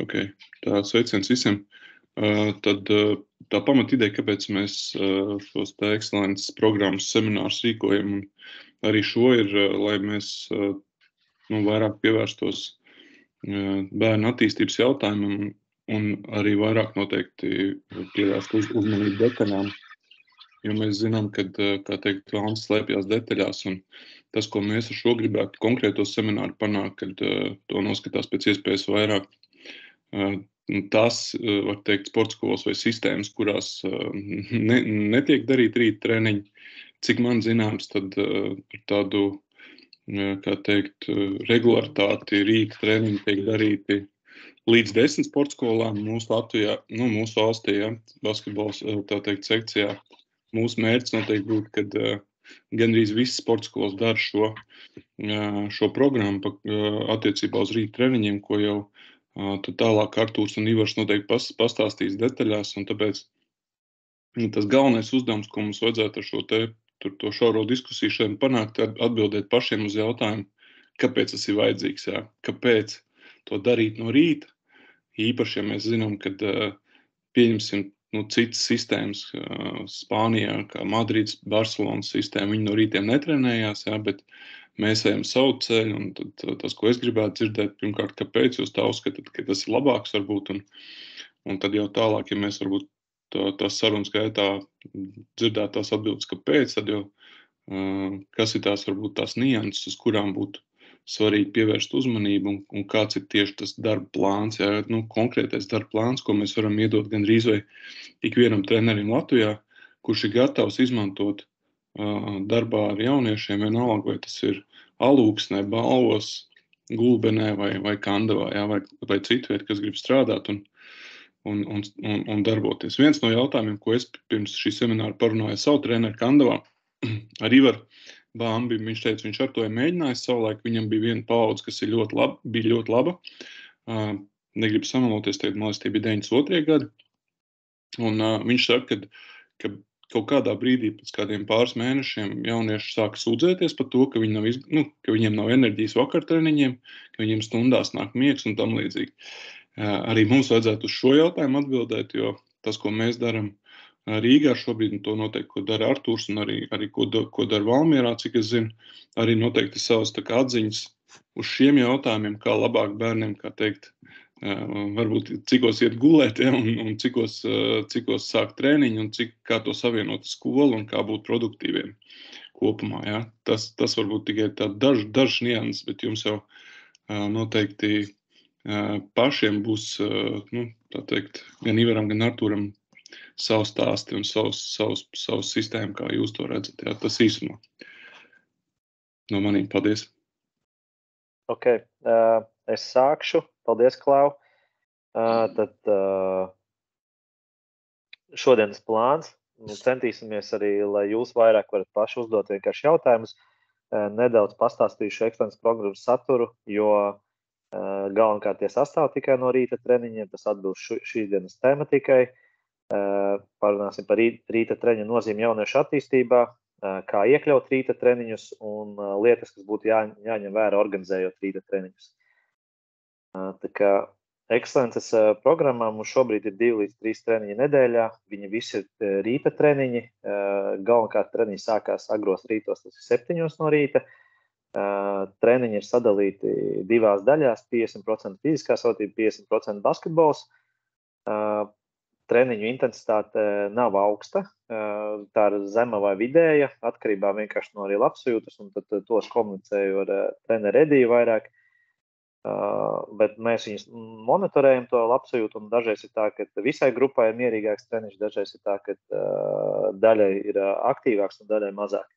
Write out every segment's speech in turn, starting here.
Ok, tā sveiciens visiem. Tad tā pamatideja, kāpēc mēs šos tā ekscelences programmas seminārus rīkojam, un arī šo ir, lai mēs vairāk pievērstos bērnu attīstības jautājumam un arī vairāk noteikti pievērst uzmanību detaļām. Jo mēs zinām, ka, kā teikt, vēlams slēpjas detaļās, un tas, ko mēs ar šo gribētu konkrēto semināru panākt, kad to noskatās pēc iespējas vairāk. Tas, var teikt, sporta skolas vai sistēmas, kurās netiek darīt rīta treniņi, cik man zināms, tad ar tādu, kā teikt, regularitāti rīta treniņi tiek darīti līdz 10 sporta skolām mūsu Latvijā, mūsu valstī, ja, basketbols, tā teikt, sekcijā. Mūsu mērķis noteikti būtu, kad gandrīz visas sporta skolas dara šo programmu attiecībā uz rīta treniņiem, ko jau tad tālāk Artūrs un Ivars noteikti pastāstīs detaļās, un tāpēc tas galvenais uzdevums, ko mums vajadzētu ar to šauro diskusiju šodien panākt, atbildēt pašiem uz jautājumu, kāpēc tas ir vajadzīgs, jā, kāpēc to darīt no rīta, īpaši, ja mēs zinām, kad pieņemsim citas sistēmas Spānijā, kā Madrids, Barcelonas sistēma, viņi no rītiem netrenējās, jā, bet mēs ejam savu ceļu, un tad tas, ko es gribētu dzirdēt, pirmkārt, kāpēc jūs tā uzskatāt, ka tas ir labāks varbūt, un tad jau tālāk, ja mēs varbūt tās sarunas gaitā dzirdēt tās atbildes, kāpēc, tad jau kas ir tās varbūt tās nianses, uz kurām būtu svarīgi pievērst uzmanību, un kāds ir tieši tas darba plāns, jā, konkrētais darba plāns, ko mēs varam iedot gandrīz vai ikvienam trenerim Latvijā, kurš ir gatavs izmantot darbā ar jauniešiem, vienalga, vai tas ir Alūksnē, Balvos, Gulbenē vai Kandavā, jā, vai citviet, kas grib strādāt un darboties. Viens no jautājumiem, ko es pirms šī semināra parunāju savu treneru Kandavā, ar Ivaru Bambi, viņš teica, viņš ar to ir mēģinājis savulaik, viņam bija viena paudze, kas bija ļoti laba. Negribu samaloties, tagad, man liekas, tie bija 92. gadi. Un viņš saka, ka kaut kādā brīdī pēc kādiem pāris mēnešiem jaunieši sāka sūdzēties par to, ka viņiem nav enerģijas vakartreniņiem, ka viņiem stundās nāk miegs un tam līdzīgi. Arī mums vajadzētu uz šo jautājumu atbildēt, jo tas, ko mēs darām Rīgā šobrīd, un to noteikti, ko dara Artūrs, un arī ko dara Valmierā, cik es zinu, arī noteikti savas atziņas uz šiem jautājumiem, kā labāk bērniem, kā teikt, varbūt cikos iet gulēt, ja, un cikos sāk treniņu, un kā to savienot skolu, un kā būt produktīviem kopumā. Ja. Tas varbūt tikai dažs nianses, bet jums jau noteikti pašiem būs, tā teikt, gan Ivaram, gan Artūram, savu stāstu un savu sistēmu, kā jūs to redzat. Jā, tas īsumā. No maniem, paldies. Ok, es sākšu. Paldies, Klau. Tad šodienas plāns. Centīsimies arī, lai jūs vairāk varat paši uzdot vienkārši jautājumus. Nedaudz pastāstīšu ekscelences programmas saturu, jo galvenokārt tie sastāv tikai no rīta treniņiem. Tas atbilst šīs dienas tematikai. Parunāsim par rīta treniņu nozīmi jauniešu attīstībā, kā iekļaut rīta treniņus un lietas, kas būtu jāņem vērā organizējot rīta treniņus. Tā kā ekscelences programmā mums šobrīd ir 2 līdz 3 treniņi nedēļā. Viņi visi ir rīta treniņi. Galvenokārt treniņi sākās agros rītos, tas ir 7 no rīta. Treniņi ir sadalīti 2 daļās, 50% fiziskā savatība, 50% basketbols. Treniņu intensitāte nav augsta, tā ir zema vai vidēja, atkarībā vienkārši no arī labsajūtas, un tad tos komunicēju ar treneru Ediju vairāk, bet mēs viņus monitorējam to labsajūtu, un dažreiz ir tā, ka visai grupai ir mierīgāks treniņš, dažreiz ir tā, ka daļai ir aktīvāks un daļai mazāk.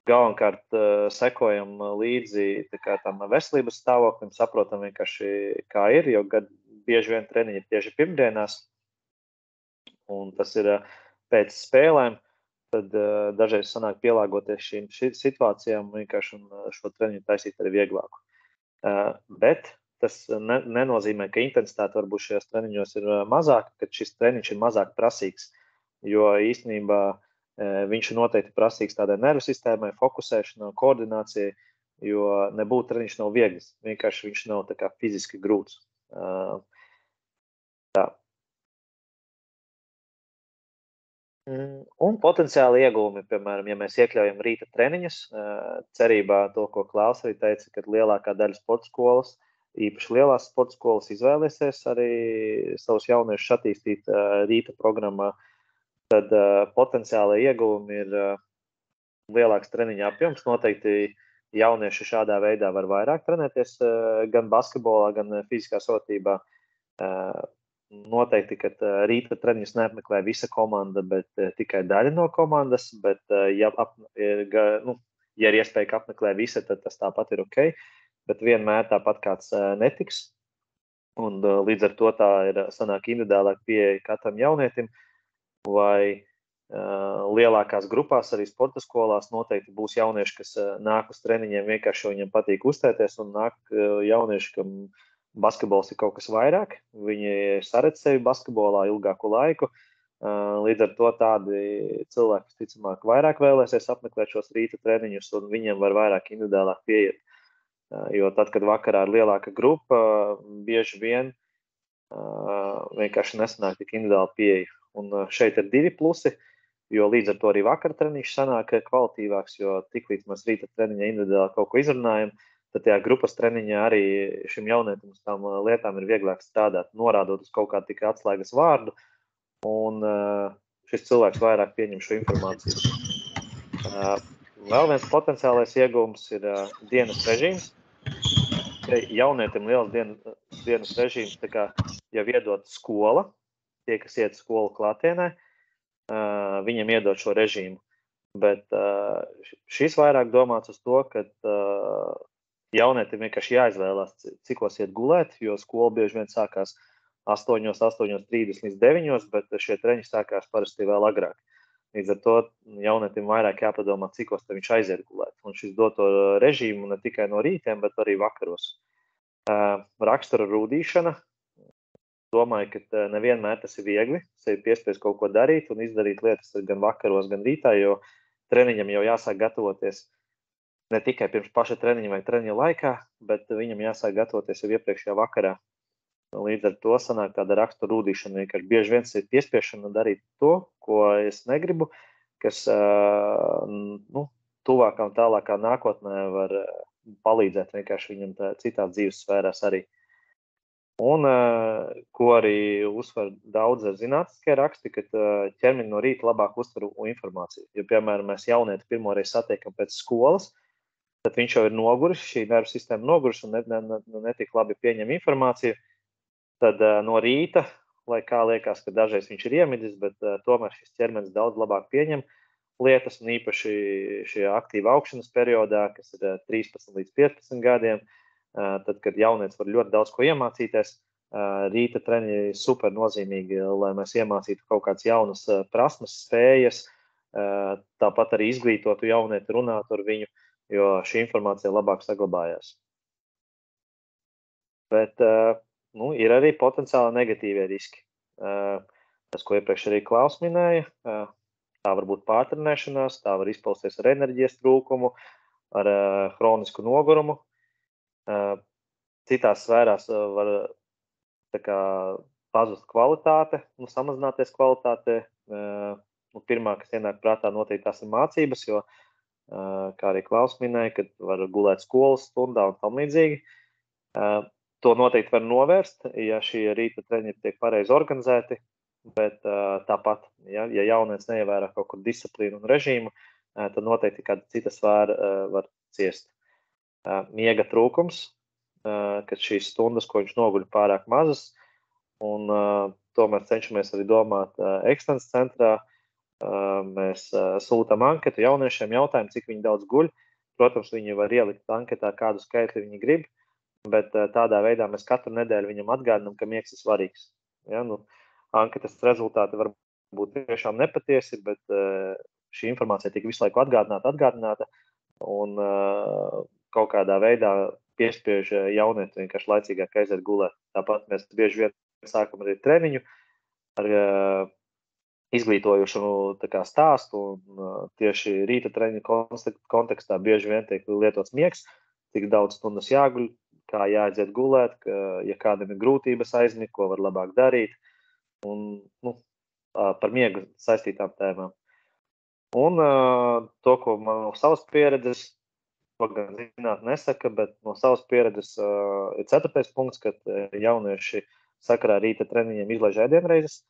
Galvenokārt sekojam līdzi tam veselības stāvoklim, saprotam vienkārši, kā ir, jo bieži vien treniņi ir tieši pirmdienās, un tas ir pēc spēlēm, tad dažreiz sanāk pielāgoties šīm situācijām vienkārši un šo treniņu taisīt arī vieglāku. Bet tas nenozīmē, ka intensitāte varbūt šajos treniņos ir mazāka, ka šis treniņš ir mazāk prasīgs, jo īstenībā viņš ir noteikti prasīgs tādai nervu sistēmai, fokusēšanai, koordinācijai, jo nebūtu treniņš nav viegls. Vienkārši viņš nav tā kā fiziski grūts. Tā. Un potenciāli ieguvumi, piemēram, ja mēs iekļaujam rīta treniņus, cerībā to, ko Klaus arī teica, ka lielākā daļa sporta skolas, īpaši lielās sporta skolas, izvēlēsies arī savus jauniešus attīstīt rīta programmā, tad potenciāli ieguvumi ir lielāks treniņa apjoms. Noteikti jaunieši šādā veidā var vairāk trenēties gan basketbolā, gan fiziskā sotībā. Noteikti, ka rīta treniņus neapmeklē visa komanda, bet tikai daļa no komandas, bet ja ir iespēja, ka apmeklē visa, tad tas tāpat ir ok, bet vienmēr tāpat kāds netiks, un līdz ar to tā ir sanāk individuālāk pieeja katram jaunietim, vai lielākās grupās, arī sporta skolās noteikti būs jaunieši, kas nāk uz treniņiem vienkārši, jo viņiem patīk uztēties, un nāk jaunieši, kam basketbols ir kaut kas vairāk, viņi saredz sevi basketbolā ilgāku laiku, līdz ar to tādi cilvēki, visticamāk, vairāk vēlēsies apmeklēt šos rīta treniņus, un viņiem var vairāk individuālāk pieiet. Jo tad, kad vakarā ir lielāka grupa, bieži vien vienkārši nesanāk tik individuāli pieeja. Un šeit ir 2 plusi, jo līdz ar to arī vakar treniņš sanāk kvalitīvāks, jo tiklīdz mēs rīta treniņā individuāli kaut ko izrunājam, tad tajā grupas treniņā arī šim jaunietim uz tām lietām ir vieglāk strādāt, norādot uz kaut kādu tikai atslēgas vārdu, un šis cilvēks vairāk pieņem šo informāciju. Vēl viens potenciālais iegūms ir dienas režīms. Jaunietim liels dienas režīms, tā kā jau iedot skola, tie, kas iet skolu klātienē, viņam iedot šo režīmu. Bet šis vairāk domāts uz to, ka jaunietim vienkārši jāizvēlās, cikos iet gulēt, jo skola bieži vien sākās 8:30 līdz 9:00, bet šie treniņi sākās parasti vēl agrāk. Līdz ar to jaunietim vairāk jāpadomā, cikos viņš aiziet gulēt. Un šis doto režīmu ne tikai no rītiem, bet arī vakaros. Rakstura rūdīšana. Domāju, ka nevienmēr tas ir viegli, sevi piespiest kaut ko darīt un izdarīt lietas gan vakaros, gan rītā, jo treniņam jau jāsāk gatavoties ne tikai pirms paša treniņa vai treniņa laikā, bet viņam jāsāk gatavoties jau iepriekšējā vakarā. Līdz ar to sanāk tāda rakstura rūdīšana. Vienkārši bieži vien ir piespiešana darīt to, ko es negribu, kas tuvākā un tālākā nākotnē var palīdzēt vienkārši viņam citās dzīves sfērās arī. Un ko arī uzsver daudz zinātniskie raksti, ka ķermeņi no rīta labāk uztver informāciju. Jo, piemēram, mēs jaunieti pirmoreiz satiekam pēc skolas, tad viņš jau ir noguris, šī nervu sistēma noguris un netik labi pieņem informāciju. Tad no rīta, lai kā liekas, ka dažreiz viņš ir iemidis, bet tomēr šis ķermenis daudz labāk pieņem lietas, un īpaši šajā aktīva augšanas periodā, kas ir 13 līdz 15 gadiem, tad, kad jaunietis var ļoti daudz ko iemācīties, rīta treniņi ir super nozīmīgi, lai mēs iemācītu kaut kādas jaunas prasmes, spējas, tāpat arī izglītotu jaunieti, runātu ar viņu, jo šī informācija labāk saglabājās. Bet ir arī potenciāli negatīvie riski. Tas, ko iepriekš arī Klaus minēja, tā var būt pārtrenēšanās, tā var izpausties ar enerģijas trūkumu, ar hronisku nogurumu. Citās sfērās var pazust kvalitāte, samazināties kvalitāte. Pirmā, kas ienāk prātā, noteikti tās ir mācības, jo, kā arī Klaus minēja, kad var gulēt skolas stundā un tam līdzīgi. To noteikti var novērst, ja šie rīta treniņi tiek pareizi organizēti, bet tāpat, ja jaunietis neievēro kaut kur disciplīnu un režīmu, tad noteikti kāda cita sfēra var ciest. Miega trūkums, kad šīs stundas, ko viņš noguļ, pārāk mazas, un to mēs cenšamies arī domāt ekscelences centrā. Mēs sūtām anketu jauniešiem, jautājumu, cik viņi daudz guļ. Protams, viņi var ielikt anketā, kādu skaitli viņi grib, bet tādā veidā mēs katru nedēļu viņam atgādinām, ka miegs ir svarīgs. Ja, anketas rezultāti var būt tiešām nepatiesi, bet šī informācija tiek visu laiku atgādināta, un kaut kādā veidā piespiež jaunieti vienkārši laicīgāk aiziet gulēt. Tāpat mēs bieži vien sākam arī treniņu ar izglītojušu stāstu, un tieši rīta treniņu kontekstā bieži vien tiek lietots miegs, cik daudz stundas jāguļ, kā jāaiziet gulēt, ja kādam ir grūtības aizmigt, ko var labāk darīt, un par miegu saistītām tēmām. Un to, ko man no savas pieredzes, to gan zināt nesaka, bet no savas pieredzes ir 4. punkts, kad jaunieši sakarā rīta treniņiem izlaiž ēdienreizes,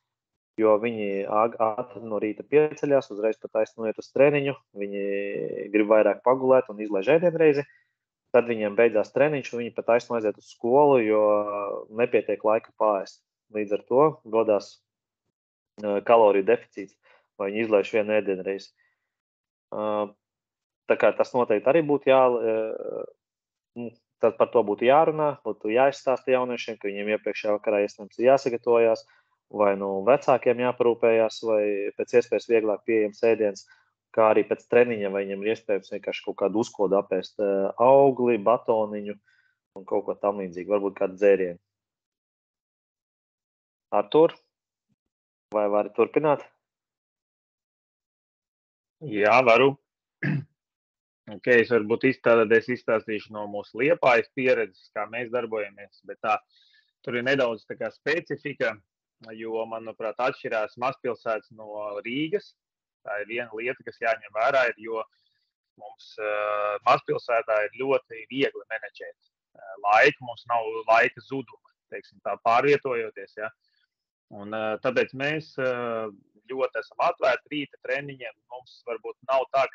jo viņi ātri no rīta pieceļās, uzreiz pat aiznoiet uz treniņu, viņi grib vairāk pagulēt un izlaiž ēdienreizi. Tad viņiem beidzās treniņš, un viņi pat aizno aiziet uz skolu, jo nepietiek laika pārēst. Līdz ar to godās kaloriju deficīts, vai viņi izlaiž vienu ēdienreizi. Tā kā tas noteikti arī būtu tad par to būtu jārunā, būtu jāizstāsta jauniešiem, ka viņiem iepriekšējā vakarā iespējams ir jāsagatavojās, vai vecākiem jāparūpējās, vai pēc iespējas vieglāk pieejams ēdiens, kā arī pēc treniņa, vai viņam ir iespējams vienkārši kaut kādu uzkodu apēst augli, batoniņu un kaut ko tam līdzīgi, varbūt kādu dzērienu. Artur, vai vari turpināt? Jā, varu. Es varbūt izstāstīšu no mūsu Liepājas pieredzes, kā mēs darbojamies, bet tur ir nedaudz tā kā specifika, jo, manuprāt, atšķirās mazpilsētas no Rīgas. Tā ir viena lieta, kas jāņem vērā, jo mums mazpilsētā ir ļoti viegli menedžēt laiku. Mums nav laika zuduma, teiksim, tā pārvietojoties. Ja? Un tāpēc mēs ļoti esam atvērti rīta treniņiem. Mums varbūt nav tā,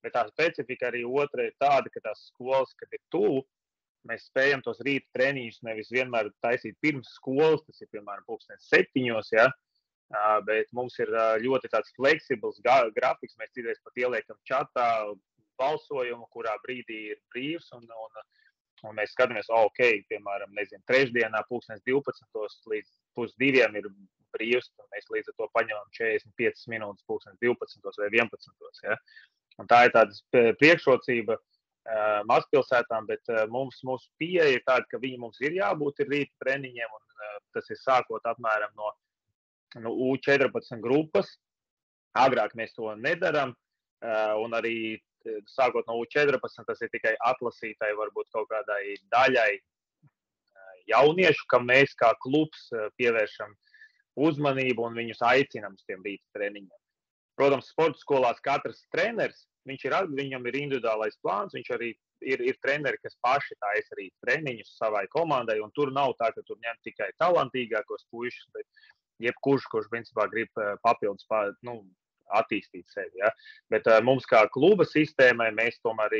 bet tā specifika arī otra ir tāda, ka tās skolas, kad ir tuvu, mēs spējam tos rīta treniņus nevis vienmēr taisīt pirms skolas, tas ir, piemēram, 7:00, ja? Bet mums ir ļoti tāds fleksibls grafiks. Mēs citreiz pat ieliekam čatā balsojumu, kurā brīdī ir brīvs, un mēs skatāmies, piemēram, trešdienā 12:00 līdz 1:30 ir brīvs, un mēs līdz ar to paņemam 45 minūtes 12:00 vai 11:00. Ja? Un tā ir tāda priekšrocība mazpilsētām, bet mūsu pieeja ir tāda, ka mums ir jābūt rīta treniņiem, un tas ir sākot apmēram no U14 grupas. Agrāk mēs to nedaram, un arī sākot no U14 tas ir tikai atlasītai varbūt kaut kādai daļai jauniešu, kam mēs kā klubs pievēršam uzmanību un viņus aicinam uz tiem rīta treniņiem. Protams, sporta skolās katrs treneris, viņam ir individuālais plāns, viņš arī ir treneri, kas paši taisa rīta treniņus savai komandai, un tur nav tā, ka tur ņem tikai talantīgākos puišus, bet jebkurš, kurš principā grib papildus attīstīt sevi. Ja? Bet mums kā kluba sistēmai mēs tomēr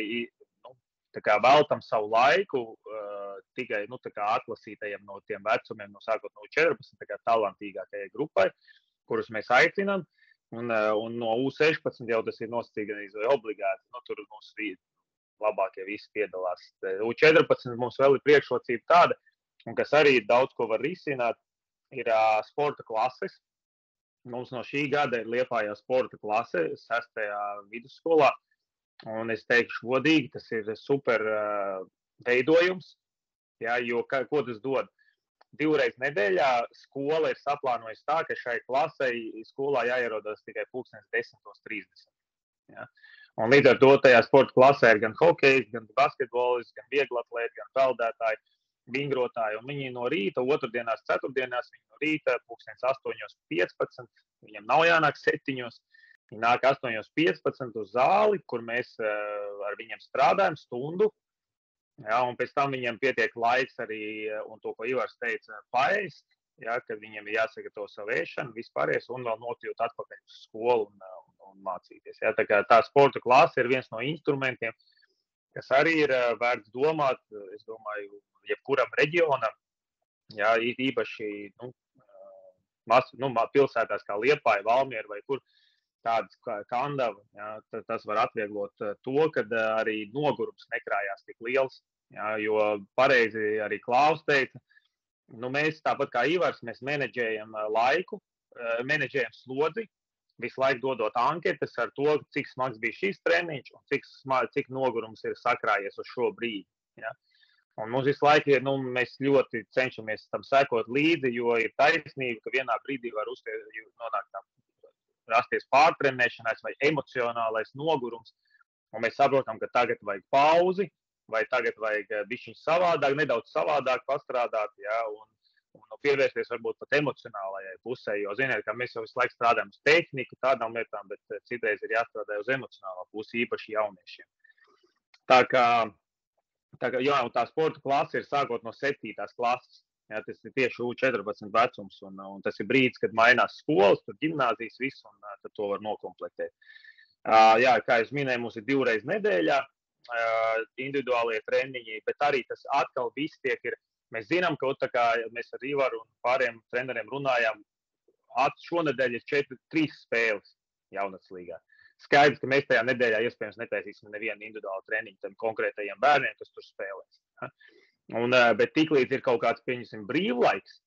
veltam savu laiku tikai atlasītajiem no tiem vecumiem, sākot no 14, talantīgākajai grupai, kurus mēs aicinām. Un no U16 jau tas ir nosacīts vai obligāti. Tur mums labākie visi piedalās. U14 mums vēl ir priekšrocība tāda, un kas arī daudz ko var risināt, ir sporta klases. Mums no šī gada ir Liepājā sporta klase 6. vidusskolā. Un es teikšu godīgi, tas ir super veidojums. Ja, jo ko tas dod? 2 reizes nedēļā skola ir saplānojusi tā, ka šai klasei skolā jāierodas tikai 10:30. Ja? Un līdz ar to tajā sporta klasē ir gan hokejs, gan basketbolis, gan vieglatlēti, gan peldētāji, vingrotāji. Un viņi no rīta, otrdienās, ceturtdienās, viņi no rīta 8:15, viņiem nav jānāk 7:00. Viņi nāk 8:15 uz zāli, kur mēs ar viņiem strādājam stundu. Ja, un pēc tam viņiem pietiek laiks arī, un to, ko Ivars teica, paēst, ja, kad viņiem ir jāsagatavo savu ēšanu, vispārējais, un vēl nokļūt atpakaļ uz skolu un mācīties. Ja. Tā sporta klase ir viens no instrumentiem, kas arī ir vērts domāt, es domāju, jebkuram reģionam, ja, īpaši pilsētās kā Liepāja, Valmiera vai kur tādas kā Kandava, ja, tas var atvieglot to, kad arī nogurums nekrājās tik liels, ja, jo pareizi arī Klaus teica, mēs tāpat kā Ivars, mēs menedžējam laiku, menedžējam slodzi, visu laiku dodot anketas ar to, cik smags bija šis treniņš un cik nogurums ir sakrājies uz šo brīdi. Ja. Un mums visu laiku ir, mēs ļoti cenšamies tam sekot līdzi, jo ir taisnība, ka vienā brīdī var rasties pārtrenēšanās vai emocionālais nogurums. Un mēs saprotam, ka tagad vajag pauzi, vai tagad vajag bišķiņ savādāk, nedaudz savādāk pastrādāt, ja, un pievērsties varbūt pat emocionālajai pusē, jo, ziniet, ka mēs jau visu laiku strādājam uz tehniku, tādām lietām, bet citreiz ir jāstrādā uz emocionālo pusi, īpaši jauniešiem. Tā kā jā, un tā sporta klase ir sākot no 7. klases. Jā, tas ir tieši U14 vecums, un tas ir brīdis, kad mainās skolas, tur ģimnāzijas viss, un tad to var nokomplektēt. Jā, kā es minēju, mums ir 2 reizes nedēļā individuālie treniņi, bet arī tas atkal viss tiek ir. Mēs zinām, ka tā kā mēs ar Ivaru un pāriem treneriem runājām, šonedēļ ir 3 spēles jaunatnes līgā. Skaidrs, ka mēs tajā nedēļā iespējams netaisīsim nevienu individuālu treniņu tam konkrētajiem bērniem, kas tur spēlēs. Bet tiklīdz ir kaut kāds, pieņemsim, brīvlaiks,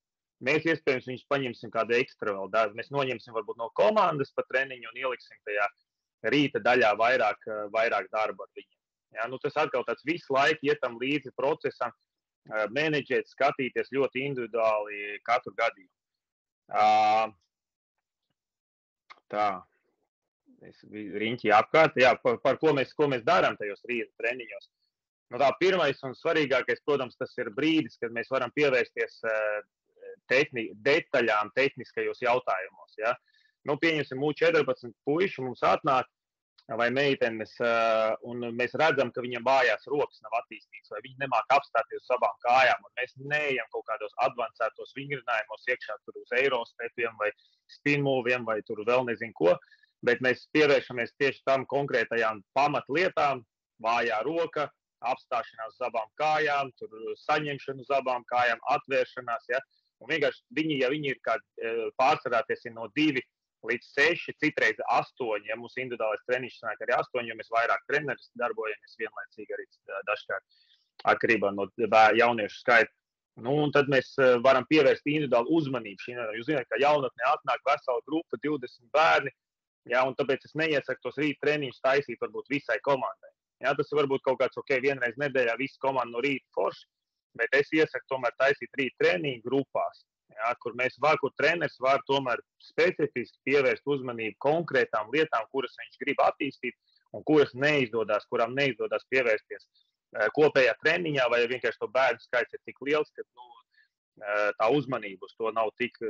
mēs iespējams viņus paņemsim kādu ekstra vēl darbu. Mēs noņemsim varbūt no komandas pa treniņu un ieliksim tajā rīta daļā vairāk darba ar viņiem. Ja, tas atkal tāds visu laiku ietam līdzi procesam, menedžēt, skatīties ļoti individuāli katru gadījumu. Tā, es riņķi apkārt, jā, par ko mēs darām tajos rīta treniņos. Tā pirmais un svarīgākais, protams, tas ir brīdis, kad mēs varam pievērsties detaļām tehniskajos jautājumos. Ja? Pieņemsim, U14 puiši mums atnāk vai meitenes, un mēs redzam, ka viņam vājās rokas nav attīstītas, vai viņi nemāk apstāties uz abām kājām, un mēs neejam kaut kādos advancētos vingrinājumos iekšā tur uz eirostepiem vai spinmoviem vai tur vēl nezinu ko, bet mēs pievēršamies tieši tam konkrētajām pamatlietām, vājā roka, apstāšanās uz abām kājām, tur saņemšana uz abām kājām, atvēršanās, ja, un vienkārši viņi ir kā pārsvarāties no 2 līdz 6, citreiz 8, ja mums individuālais treniņš sanāk arī 8, jo mēs vairāk treneris darbojamies vienlaicīgi arī dažkārt atkarībā no jauniešu skaita. Un tad mēs varam pievērst individuālu uzmanību. Jūs zināt, ka jaunatnē atnāk vesela grupa, 20 bērni, ja, un tāpēc es neiesaku tos rīta treniņus taisīt varbūt visai komandai. Ja, tas var būt kaut kāds, vienreiz nedēļā visa komanda no rīta forši, bet es iesaku tomēr taisīt rīta treniņu grupās, ja, kur treneris var tomēr specifiski pievērst uzmanību konkrētām lietām, kuras viņš grib attīstīt un kurām neizdodas pievērsties kopējā treniņā, vai vienkārši to bērnu skaits ir tik liels, ka tā uzmanība uz to nav tik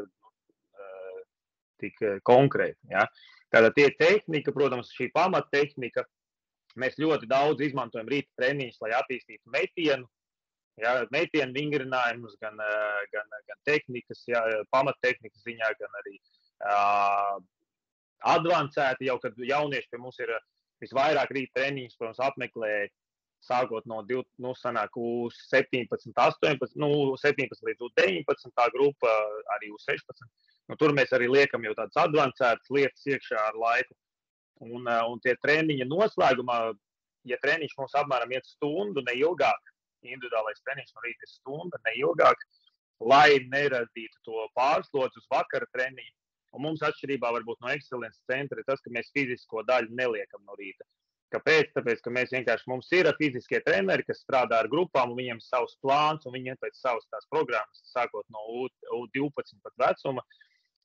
konkrēta. Ja. Tātad tie tehnika, protams, šī pamattehnika. Mēs ļoti daudz izmantojam rīta treniņus, lai attīstītu metienu, ja, metienu vingrinājumus, gan tehnikas, ja, pamattehnikas ziņā, gan arī advancēti, jau kad jaunieši pie mums ir visvairāk rīta treniņus, protams, apmeklē sākot no 17, 18, 17 līdz 19 grupa, arī 16. Tur mēs arī liekam jau tādas advancētas lietas iekšā ar laiku. Un tie treniņa noslēgumā, ja treniņš mums apmēram iet stundu, ne ilgāk, individuālais treniņš no rīta ir stunda, ne ilgāk, lai neradītu to pārslodzi uz vakara treniņu. Un mums atšķirībā varbūt no Excellence centra ir tas, ka mēs fizisko daļu neliekam no rīta. Kāpēc? Tāpēc, ka mums ir fiziskie treneri, kas strādā ar grupām, un viņiem ir savs plāns, un viņiem pēc savas tās programmas, sākot no U12 pat vecuma.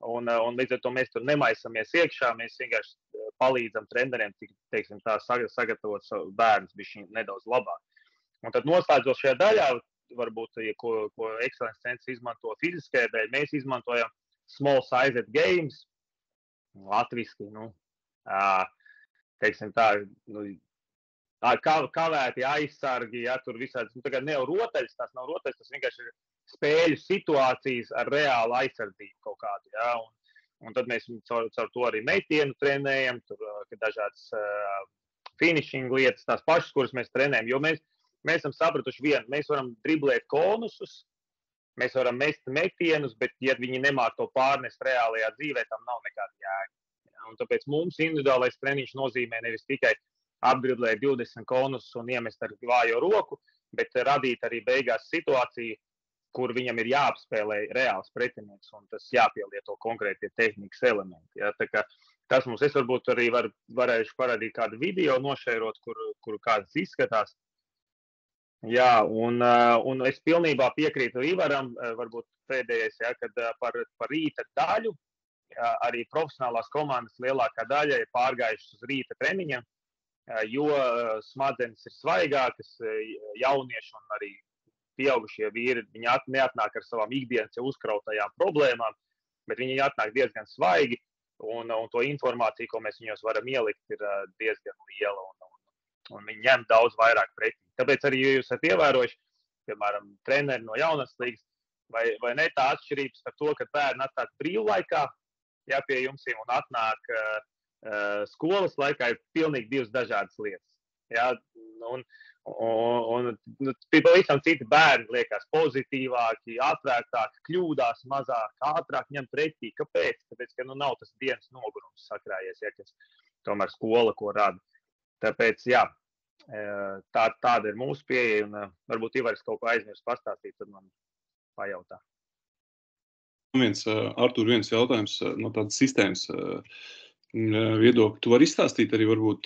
Un līdz ar to mēs tur nemaisamies iekšā, mēs vienkārši palīdzam treneriem, teiksim, tā sagatavot savu bērnus bišķiņ nedaudz labāk. Un tad noslēdzot šajā daļā, varbūt, ko Excellence centrs izmanto fiziskajā daļā, mēs izmantojam small sized games, latviski, teiksim tā, kavēti aizsargi, ja, tur visādi, tagad ne jau rotaļas, tās nav rotaļas, tas vienkārši ir spēļu situācijas ar reālu aizsardzību kaut kādu, ja, un tad mēs caur to arī metienu trenējam, tur dažādas finishing lietas, tās pašas, kuras mēs trenējam, jo mēs esam sapratuši vienu, mēs varam driblēt konusus, mēs varam mest metienus, bet ja viņi nemāk to pārnest reālajā dzīvē, tam nav nekāda jēga. Ja, un tāpēc mums individuālais treniņš nozīmē nevis tikai apdriblēt 20 konusus un iemest ar vājo roku, bet radīt arī beigās situāciju, kur viņam ir jāapspēlē reāls pretinieks, un tas jāpielieto konkrētie tehnikas elementi. Ja? Tā kā tas mums, es varbūt arī varēšu parādīt kādu video nošērot, kur kāds izskatās. Jā, un es pilnībā piekrītu Ivaram, varbūt pēdējais, ja, kad par rīta daļu, ja, arī profesionālās komandas lielākā daļa ir pārgājušas uz rīta treniņiem, jo smadzenes ir svaigākas, jaunieši un arī pieaugušie vīri, viņi neatnāk ar savām ikdienas jau uzkrautajām problēmām, bet viņi atnāk diezgan svaigi, un to informāciju, ko mēs viņos varam ielikt, ir diezgan liela, un viņi ņem daudz vairāk pretī. Tāpēc arī, ja jūs esat ievērojuši, piemēram, treneri no jaunas līgas, vai ne tā atšķirības par to, ka bērni atnāk brīvlaikā, pie jums un atnāk skolas laikā, ir pilnīgi divas dažādas lietas. Ja? Un pavisam citi bērni liekas pozitīvāki, atvērtāki, kļūdās mazāk, ātrāk ņem pretī. Kāpēc? Tāpēc, ka nav tas dienas nogurums sakrājies, kas tomēr skola, ko rada. Tāpēc, jā, tāda ir mūsu pieeja, un varbūt Ivaris kaut ko aizmirst pastāstīt, tad man pajautā. Artur, viens jautājums no tādas sistēmas viedokļa. Tu vari izstāstīt arī varbūt,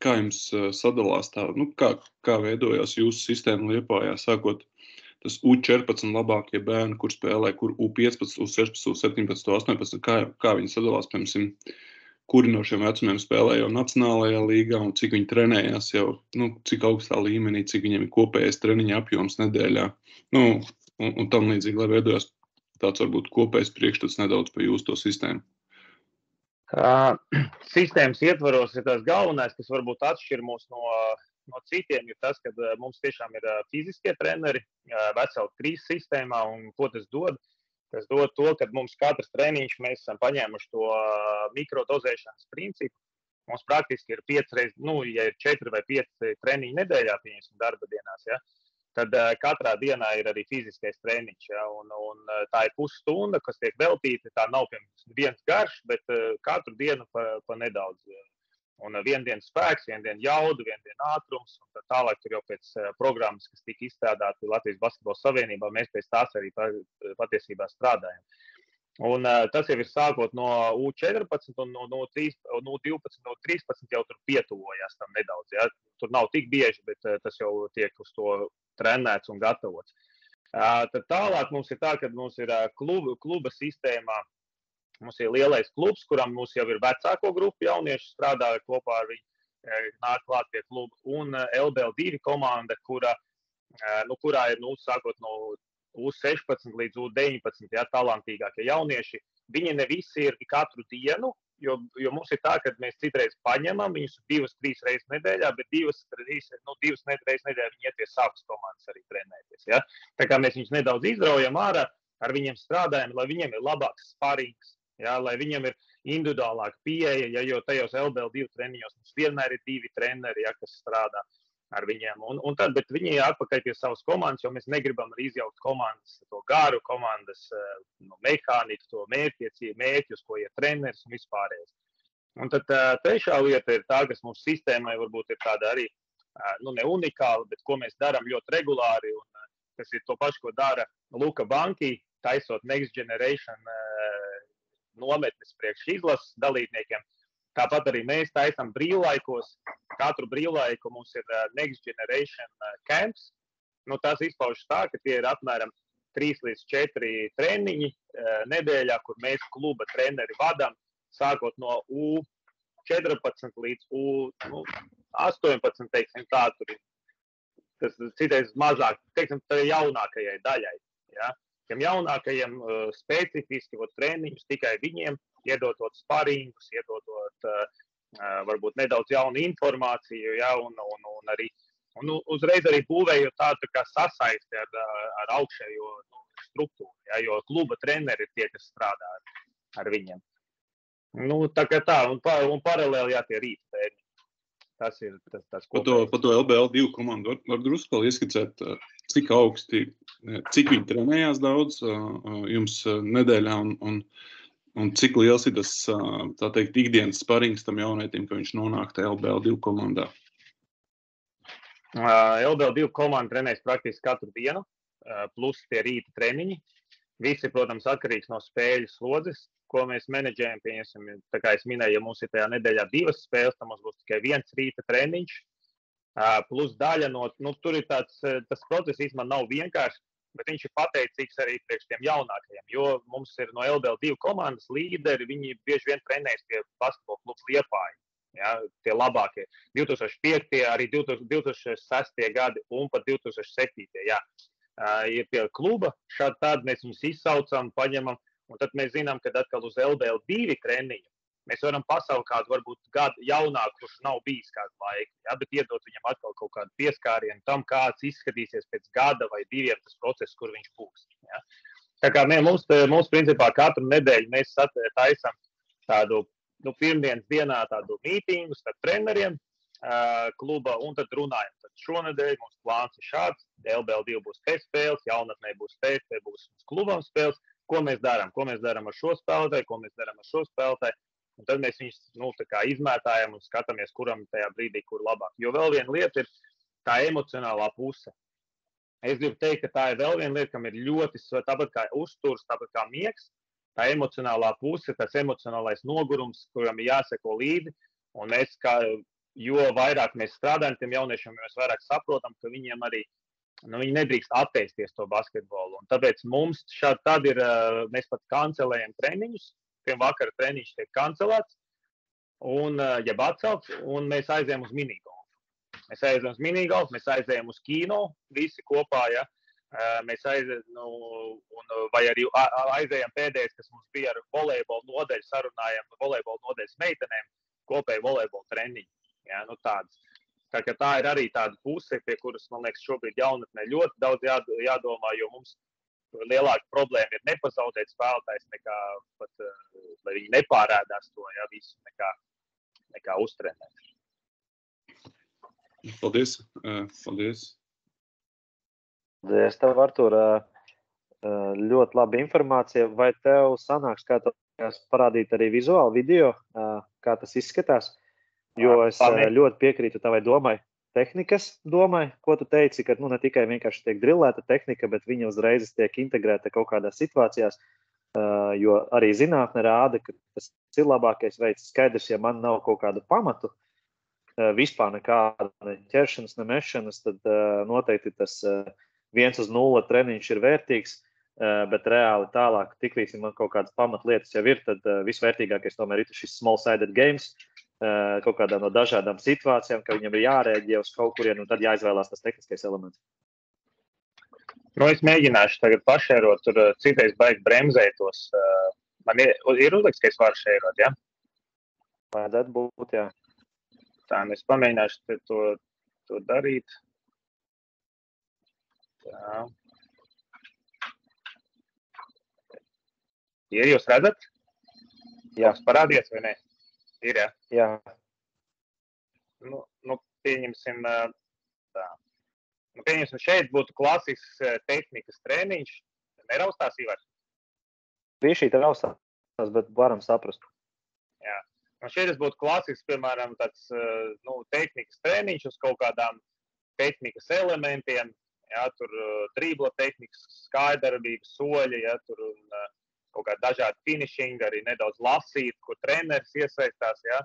kā jums sadalās tā, kā veidojās jūsu sistēma Liepājā, sākot tas U14 labākie bērni, kur spēlē, kur U15, U16, U17, U18, kā viņi sadalās, piemēram, kuri no šiem vecumiem spēlē jau nacionālajā līgā un cik viņi trenējās jau, cik augstā līmenī, cik viņiem ir kopējais treniņa apjoms nedēļā, un tam līdzīgi, lai veidojās tāds varbūt kopējs priekšstats nedaudz par jūsu to sistēmu. Sistēmas ietvaros ir tas galvenais, kas varbūt atšķir mūs no citiem, ir tas, ka mums tiešām ir fiziskie treneri, veseli 3 sistēmā, un ko tas dod? Tas dod to, ka mums katrs treniņš, mēs esam paņēmuši to mikrodozēšanas principu. Mums praktiski ir 5 reizes, ja ir 4 vai 5 treniņi nedēļā, pieņemsim darba dienās, ja, tad katrā dienā ir arī fiziskais treniņš, ja, un tā ir pusstunda, kas tiek veltīta, tā nav viens garš, bet katru dienu pa nedaudz. Un vienu dienu spēks, vienu dienu jaudu, vienu dienu ātrums, un tālāk tur jau pēc programmas, kas tika izstrādāti Latvijas Basketbola Savienībā, mēs pēc tās arī patiesībā strādājam. Un tas jau ir sākot no U14 un no 12, no 13 jau tur pietuvojās tam nedaudz. Ja? Tur nav tik bieži, bet tas jau tiek uz to trenēts un gatavots. Tad tālāk mums ir tā, ka mums ir kluba sistēmā. Mums ir lielais klubs, kuram mums jau ir vecāko grupu jaunieši strādā kopā ar viņu, nāk klāt pie kluba. Un LBL2 komanda, kurā ir, sākot no U16 līdz U19, ja, talantīgākie jaunieši. Viņi ne visi ir katru dienu, jo mums ir tā, ka mēs citreiz paņemam viņus 2-3 reizes nedēļā, bet 2 reizes nedēļā viņi iet pie savas komandas arī trenēties. Ja. Tā kā mēs viņus nedaudz izraujam ārā, ar viņiem strādājam, lai viņiem ir labāks sparings. Ja, lai viņam ir individuālāka pieeja, ja, jo tajos LBL2 treniņos mums vienmēr ir 2 treneri, ja, kas strādā ar viņiem. Bet viņi ir atpakaļ pie savas komandas, jo mēs negribam arī izjaukt komandas, to garu komandas, mehāniku, to mērķus, ko ir treneris un vispārējais. Un tad trešā lieta ir tā, kas mums sistēmai varbūt ir tāda arī ne unikāla, bet ko mēs darām ļoti regulāri, un tas ir to pašu, ko dara Luka Banki, taisot Next Generation nometnes priekš izlases dalībniekiem. Tāpat arī mēs taisam brīvlaikos. Katru brīvlaiku mums ir Next Generation camps. Tas izpaužas tā, ka tie ir apmēram 3 līdz 4 treniņi nedēļā, kur mēs kluba treneri vadam, sākot no U14 līdz U18, teiksim tā, tur ir. Tas citreiz mazāk, teiksim, tā jaunākajai daļai, ja. Tiem jaunākajiem specifiski treniņus tikai viņiem, iedodot sparingus, iedodot varbūt nedaudz jaunu informāciju, ja, un uzreiz arī būvējot tādu kā sasaisti ar augšējo struktūru, ja, jo kluba treneri ir tie, kas strādā ar viņiem. Tā kā tā, un paralēli jā, tie rīta treniņi. Tas ir tas kopējais. Par to LBL2 komandu var drusku vēl ieskicēt, cik augsti, cik viņi trenējās daudz jums nedēļā un cik liels ir tas, tā teikt, ikdienas sparings tam jaunietim, ka viņš nonāk tajā LBL2 komandā? LBL2 komanda trenēs praktiski katru dienu, plus tie rīta treniņi. Visi, protams, atkarīgs no spēļu slodzes, ko mēs menedžējam, pieņemsim, tā kā es minēju, ja mums ir tajā nedēļā 2 spēles, tad mums būs tikai 1 rīta treniņš, plus daļa no, tur ir tas process īstenībā nav vienkārši, bet viņš ir pateicīgs arī priekš tiem jaunākajiem, jo mums ir no LBL2 komandas līderi, viņi bieži vien trenējas pie basketbola klubs Liepāja, Ja, tie labākie. 2005, arī 2006 gadi un pat 2007. Jā. Ir pie kluba, šādi tādi mēs viņus izsaucam, paņemam, un tad mēs zinām, ka atkal uz LBL2 treniņu mēs varam pasaukt kādu varbūt gadu jaunāku, kurš nav bijis kādu laiku, ja, bet iedot viņam atkal kaut kādu pieskārienu tam, kāds izskatīsies pēc gada vai 2 tas process, kur viņš būs. Ja. Tā kā mums principā katru nedēļu mēs taisam tādu, pirmdienas dienā tādu mītīngu starp treneriem kluba un tad runājam. Tad šonedēļ mums plāns ir šāds, LBL2 būs te spēles, jaunatnē būs te būs klubam spēles, ko mēs darām ar šo spēlētāju, ko mēs darām ar šo spēlētāju. Un tad mēs viņus izmētājam un skatāmies, kuram tajā brīdī, kur labāk. Jo vēl viena lieta ir tā emocionālā puse. Es gribu teikt, ka tā ir vēl viena lieta, kam ir ļoti tāpat kā uzturs, tāpat kā miegs. Tā emocionālā puse, tas emocionālais nogurums, kuram ir jāseko līdzi. Un mēs, jo vairāk mēs strādājam tiem jauniešiem, jo mēs vairāk saprotam, ka viņiem arī viņi nedrīkst atteisties to basketbolu. Un tāpēc mums tad ir, mēs pat kancelējam treniņus. Vakara treniņš tiek kancelēts, jeb atcelts, un mēs aizējām uz minigolfu. Mēs aizējām uz kino, visi kopā, ja. Mēs vai arī aizējām pēdējais, kas mums bija ar volejbolu nodeļu, sarunājām volejbolu nodeļas meitenēm, kopēju volejbolu treniņu. Ja, tāds. Tā ir arī tāda puse, pie kuras, man liekas, šobrīd jaunatnē ļoti daudz jādomā, jo mums lielāka problēma ir nepazaudēt spēlētājs, nekā pat, lai viņi nepārēdās to, ja, visu, nekā uztrenēt. Paldies. Paldies tev, Artur. Ļoti laba informācija. Vai tev sanāks, kā parādīt arī vizuāli video, kā tas izskatās? Jo es ļoti piekrītu tavai domai. Tehnikas domai, ko tu teici, ka ne tikai vienkārši tiek drillēta tehnika, bet viņa uzreiz tiek integrēta kaut kādās situācijās, jo arī zinātne rāda, ka tas ir labākais veids. Skaidrs, ja man nav kaut kādu pamatu, vispār nekāda ne ķeršanas, ne mešanas, tad noteikti tas 1-0 treniņš ir vērtīgs, bet reāli tālāk, tiklīdz man kaut kādas pamatlietas jau ir, tad visvērtīgākais tomēr ir šis small-sided games, kaut kādām no dažādām situācijām, ka viņam ir jārēģē uz kaut kurien, un tad jāizvēlās tas tehniskais elements. Es mēģināšu tagad pašērot, tur citais baigi bremzētos. Man ir uzliks, ka es varu šērot, ja? Vajadzētu būt, jā. Tā, es pamēģināšu to darīt. Tā. Jūs redzat? Jā. Jūs parādies vai ne? Ir, ja? Jā. Pieņemsim tā. Pieņemsim, šeit būtu klasisks tehnikas treniņš. Neraustās, Ivar? Bija šī raustās, bet varam saprast. Jā. Šeit būtu klasisks, piemēram, tāds tehnikas treniņš uz kaut kādām tehnikas elementiem. Jā, tur dribla tehnikas, skaidarbības, soļi, jā, tur un kaut kādi dažādi finishing, arī nedaudz lasīt, kur treneris iesaistās, ja.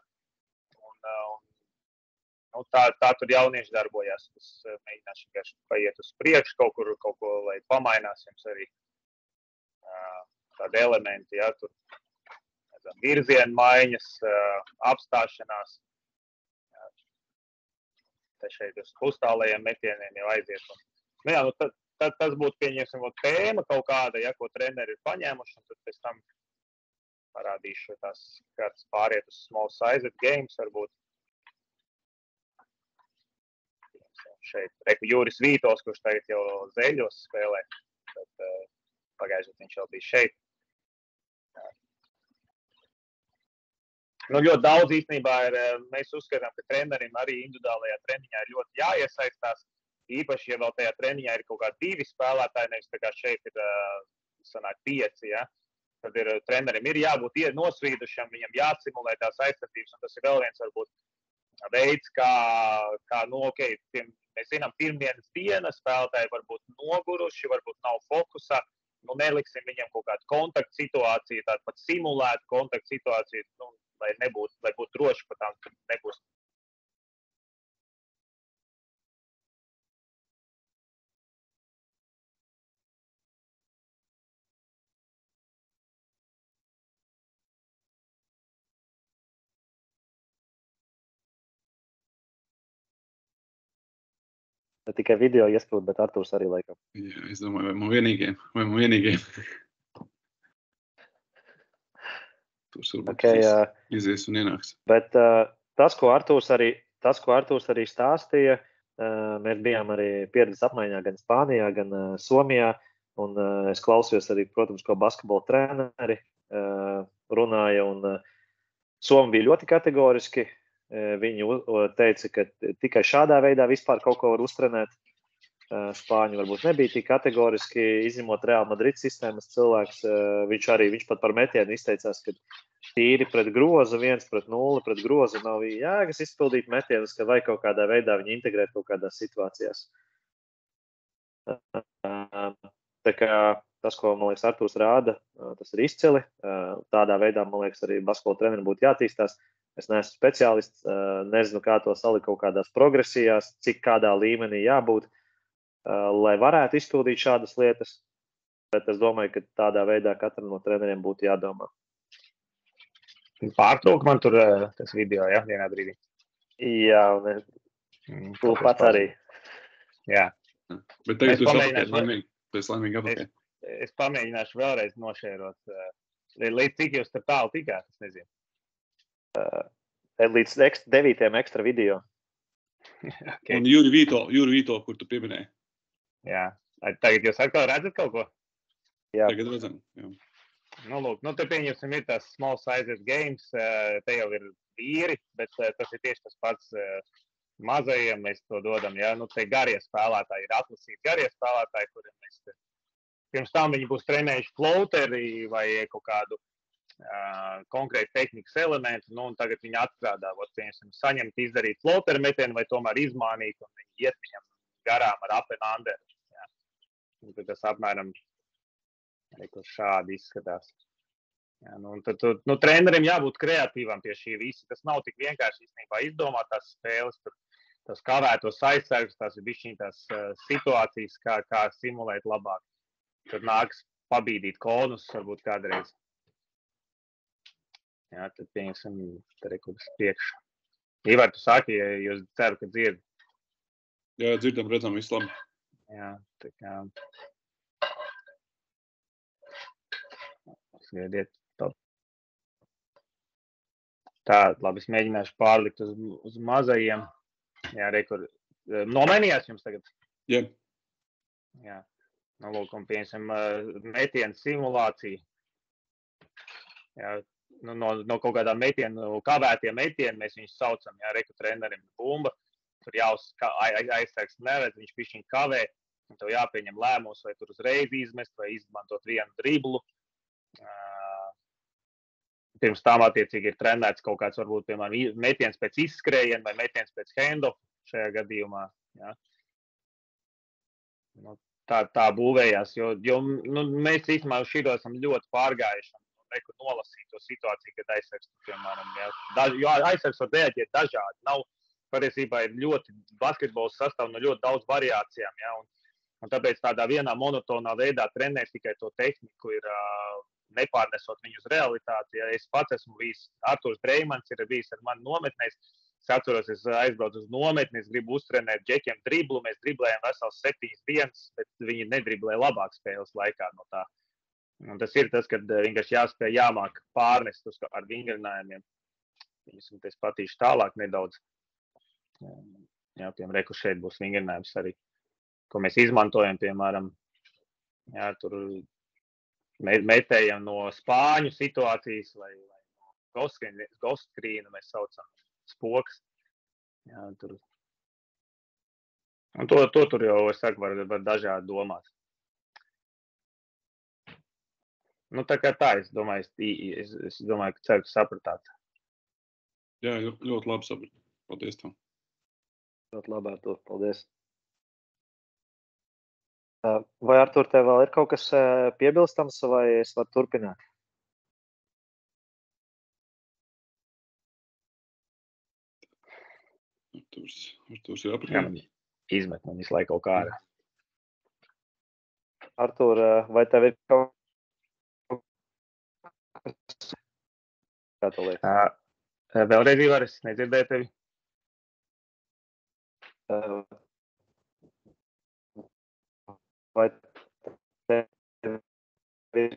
Tā tur jaunieši darbojās. Es mēģināšu vienkārši paiet uz priekšu kaut ko, lai pamainās jums arī tādi elementi, ja, tur virzienu maiņas, apstāšanās. Te šeit uz pustālajiem metieniem jau aiziet. Tad tas būtu, pieņemsim, tēma kaut kāda, ja, ko treneri ir paņēmuši, un tad pēc tam parādīšu tās kāds pāriet uz small-sized games, varbūt. Šeit Juris Vītos, kurš tagad jau Zeļos spēlē, tad pagājušajā viņš jau bija šeit. Ļoti daudz īstenībā ir, mēs uzskatām, ka trenerim arī individuālajā treniņā ir ļoti jāiesaistās. Īpaši, ja vēl tajā treniņā ir kaut kādi 2 spēlētāji, nevis tā kā šeit ir sanāk 5, ja? Tad trenerim ir jābūt nosvīdušam, viņam jāsimulē tās aizsardzības, un tas ir vēl viens varbūt veids, kā mēs zinām, pirmdienas dienas spēlētāji varbūt noguruši, varbūt nav fokusā, neliksim viņam kaut kādu kontaktu situāciju, tādu pat simulētu kontaktu situāciju, lai būtu droši par tām, ka nebūs Ne tikai video iesprūd, bet Artūrs arī laikam. Jā, es domāju, vai man vienīgiem. Turs varbūt izies un ienāks. Bet tas, ko Artūrs arī stāstīja, mēs bijām arī pieredzes apmaiņā gan Spānijā, gan Somijā. Un es klausījos arī, protams, ko basketbola treneri runāja. Un Somi bija ļoti kategoriski. Viņi teica, ka tikai šādā veidā vispār kaut ko var uztrenēt. Spāņi varbūt nebija tik kategoriski, izņemot Real Madrid sistēmas cilvēks. Viņš pat par metienu izteicās, ka tīri pret grozu, 1-0 pret grozu nav jēgas izpildīt metienus, ka vai kaut kādā veidā viņi integrēt kaut kādās situācijās. Tā kā tas, ko, man liekas, Artūrs rāda, tas ir izcili. Tādā veidā, man liekas, arī basketbola treneri būtu jātīstās. Es neesmu speciālists, nezinu, kā to salikt kaut kādās progresijās, cik kādā līmenī jābūt, lai varētu izpildīt šādas lietas. Bet es domāju, ka tādā veidā katram no treneriem būtu jādomā. Pārtraukt man tur tas video, ja, vienā brīdī. Jā, un tu pats arī. Jā. Bet tagad tu esi laimīgi apakaļ. Es pamēģināšu vēlreiz nošērot. Līdz cik jūs tur tālu tikāt, es nezinu. Līdz 9. ekstra video. Okay. Un Juri Vito, kur tu pieminēji. Jā. Tagad jūs atkal redzat kaut ko? Jā. Tagad redzam, jā. Nu, lūk, te pieņemsim ir tās small sizes games, te jau ir vīri, bet tas ir tieši tas pats mazajiem, mēs to dodam, jā. Nu, te garie spēlētāji ir atlasīti garie spēlētāji, kuriem mēs pirms tam viņi būs trenējuši floateri vai kaut kādu konkrēti tehnikas elementu, nu, un tagad viņi atstrādā, saņemt, izdarīt floateru metienu vai tomēr izmānīt, un viņi iet viņam garām ar up and under. Jā. Un tad tas apmēram šādi izskatās. Jā, nu, un tad, treneriem jābūt kreatīvam pie šī visa. Tas nav tik vienkārši īstenībā izdomāt tās spēles, tas kavētos aizsargus, tās ir bišķiņ tās situācijas, kā simulēt labāk. Tad nāks pabīdīt konus, varbūt kādreiz. Jā, tad pieņemsim rekordas priekšā. Ivar, tu saki, ja jūs ceru, ka dzird. Jā, dzirdam, redzam, visu labi. Jā, tā kā. Sgaidiet. Tā, labi, es mēģināšu pārlikt uz mazajiem. Jā, rekordi. Nomainījās jums tagad? Jā. Jā. Nu, lūk, un pieņemsim metienu simulāciju. Jā. No kaut kādām metienu, kavētiem metienu mēs viņus saucam, jā, reku trenerim bumba, tur aizsargs neredz, viņš pišķiņ kavē, un tev jāpieņem lēmums, vai tur uzreiz izmest, vai izmantot vienu driblu. Pirms tam attiecīgi ir trenēts kaut kāds, varbūt, piemēram, metiens pēc izskrējiena vai metiens pēc handoff šajā gadījumā, jā. Nu, tā būvējās, jo mēs īstenībā šito esam ļoti pārgājuši. Nolasīt to situāciju, kad aizsargs, piemēram, jo aizsargs var reaģēt dažādi. Nav, patiesībā ir ļoti basketbols sastāv no ļoti daudz variācijām, ja, un tāpēc tādā vienā monotonā veidā trenēt tikai to tehniku ir nepārnesot viņu uz realitāti. Ja es pats esmu bijis, Artūrs Dreimans ir bijis ar mani nometnēs, es atceros, es aizbraucu uz nometni, es gribu uztrenēt džekiem driblu, mēs driblējam vesels 7 dienas, bet viņi nedriblē labāk spēles laikā no tā. Un tas ir tas, kad vienkārši jāspēj jāmāk pārnest ar vingrinājumiem. Es patīšu tālāk nedaudz. Jā, piemēram, reku šeit būs vingrinājums arī, ko mēs izmantojam, piemēram, jā, tur metējam no spāņu situācijas vai ghost screenu mēs saucam spoks. Jā, tur. Un to tur jau, es saku, var dažādi domāt. Nu, tā kā tā, es domāju, ka ceru, ka sapratāt. Jā, ļoti labi sapratu. Paldies tev. Ļoti labi, Artūr. Paldies. Vai, Artūr, tev vēl ir kaut kas piebilstams, vai es varu turpināt? Artūrs ir apakaļ. Izmet man visu laiku kaut kā ārā. Artūr, vai tev ir kaut kā tu liekas? Vēlreiz, Ivar, es nedzirdēju tevi. vai tev ir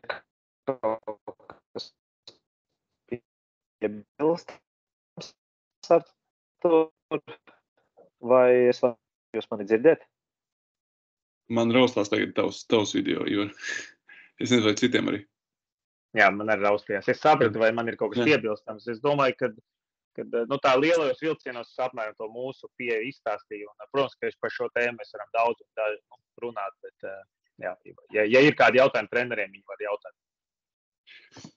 kaut kas piebilstams ar to, vai jūs mani dzirdiet? Man raustās tagad tavs video, Ivar. Es nezinu, vai citiem arī. Jā, man arī raustījās. Es sapratu, vai man ir kaut kas piebilstams. Es domāju, ka tā lielajos vilcienos es apmēram to mūsu pieeju izstāstīju. Un, protams, ka par šo tēmu mēs varam daudz runāt, bet ja ir kādi jautājumi treneriem, viņi var jautāt.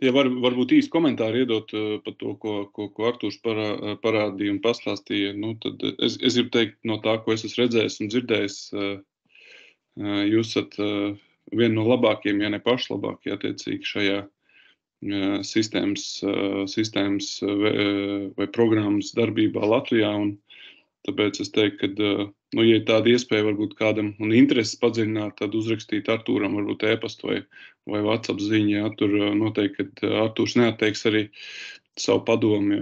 Ja varbūt īsti komentāri iedot par to, ko Artūrs parādīja un pastāstīja, tad es gribu teikt no tā, ko es esmu redzējis un dzirdējis, jūs esat viena no labākajiem, ja ne pašlabākie attiecīgi šajā sistēmas vai programmas darbībā Latvijā. Un tāpēc es teiktu, ka, ja ir tāda iespēja varbūt kādam un interesi padziļināt, tad uzrakstīt Artūram varbūt e-pastu vai WhatsApp ziņu. Ja, tur noteikti, ka Artūrs neatteiks arī savu padomu,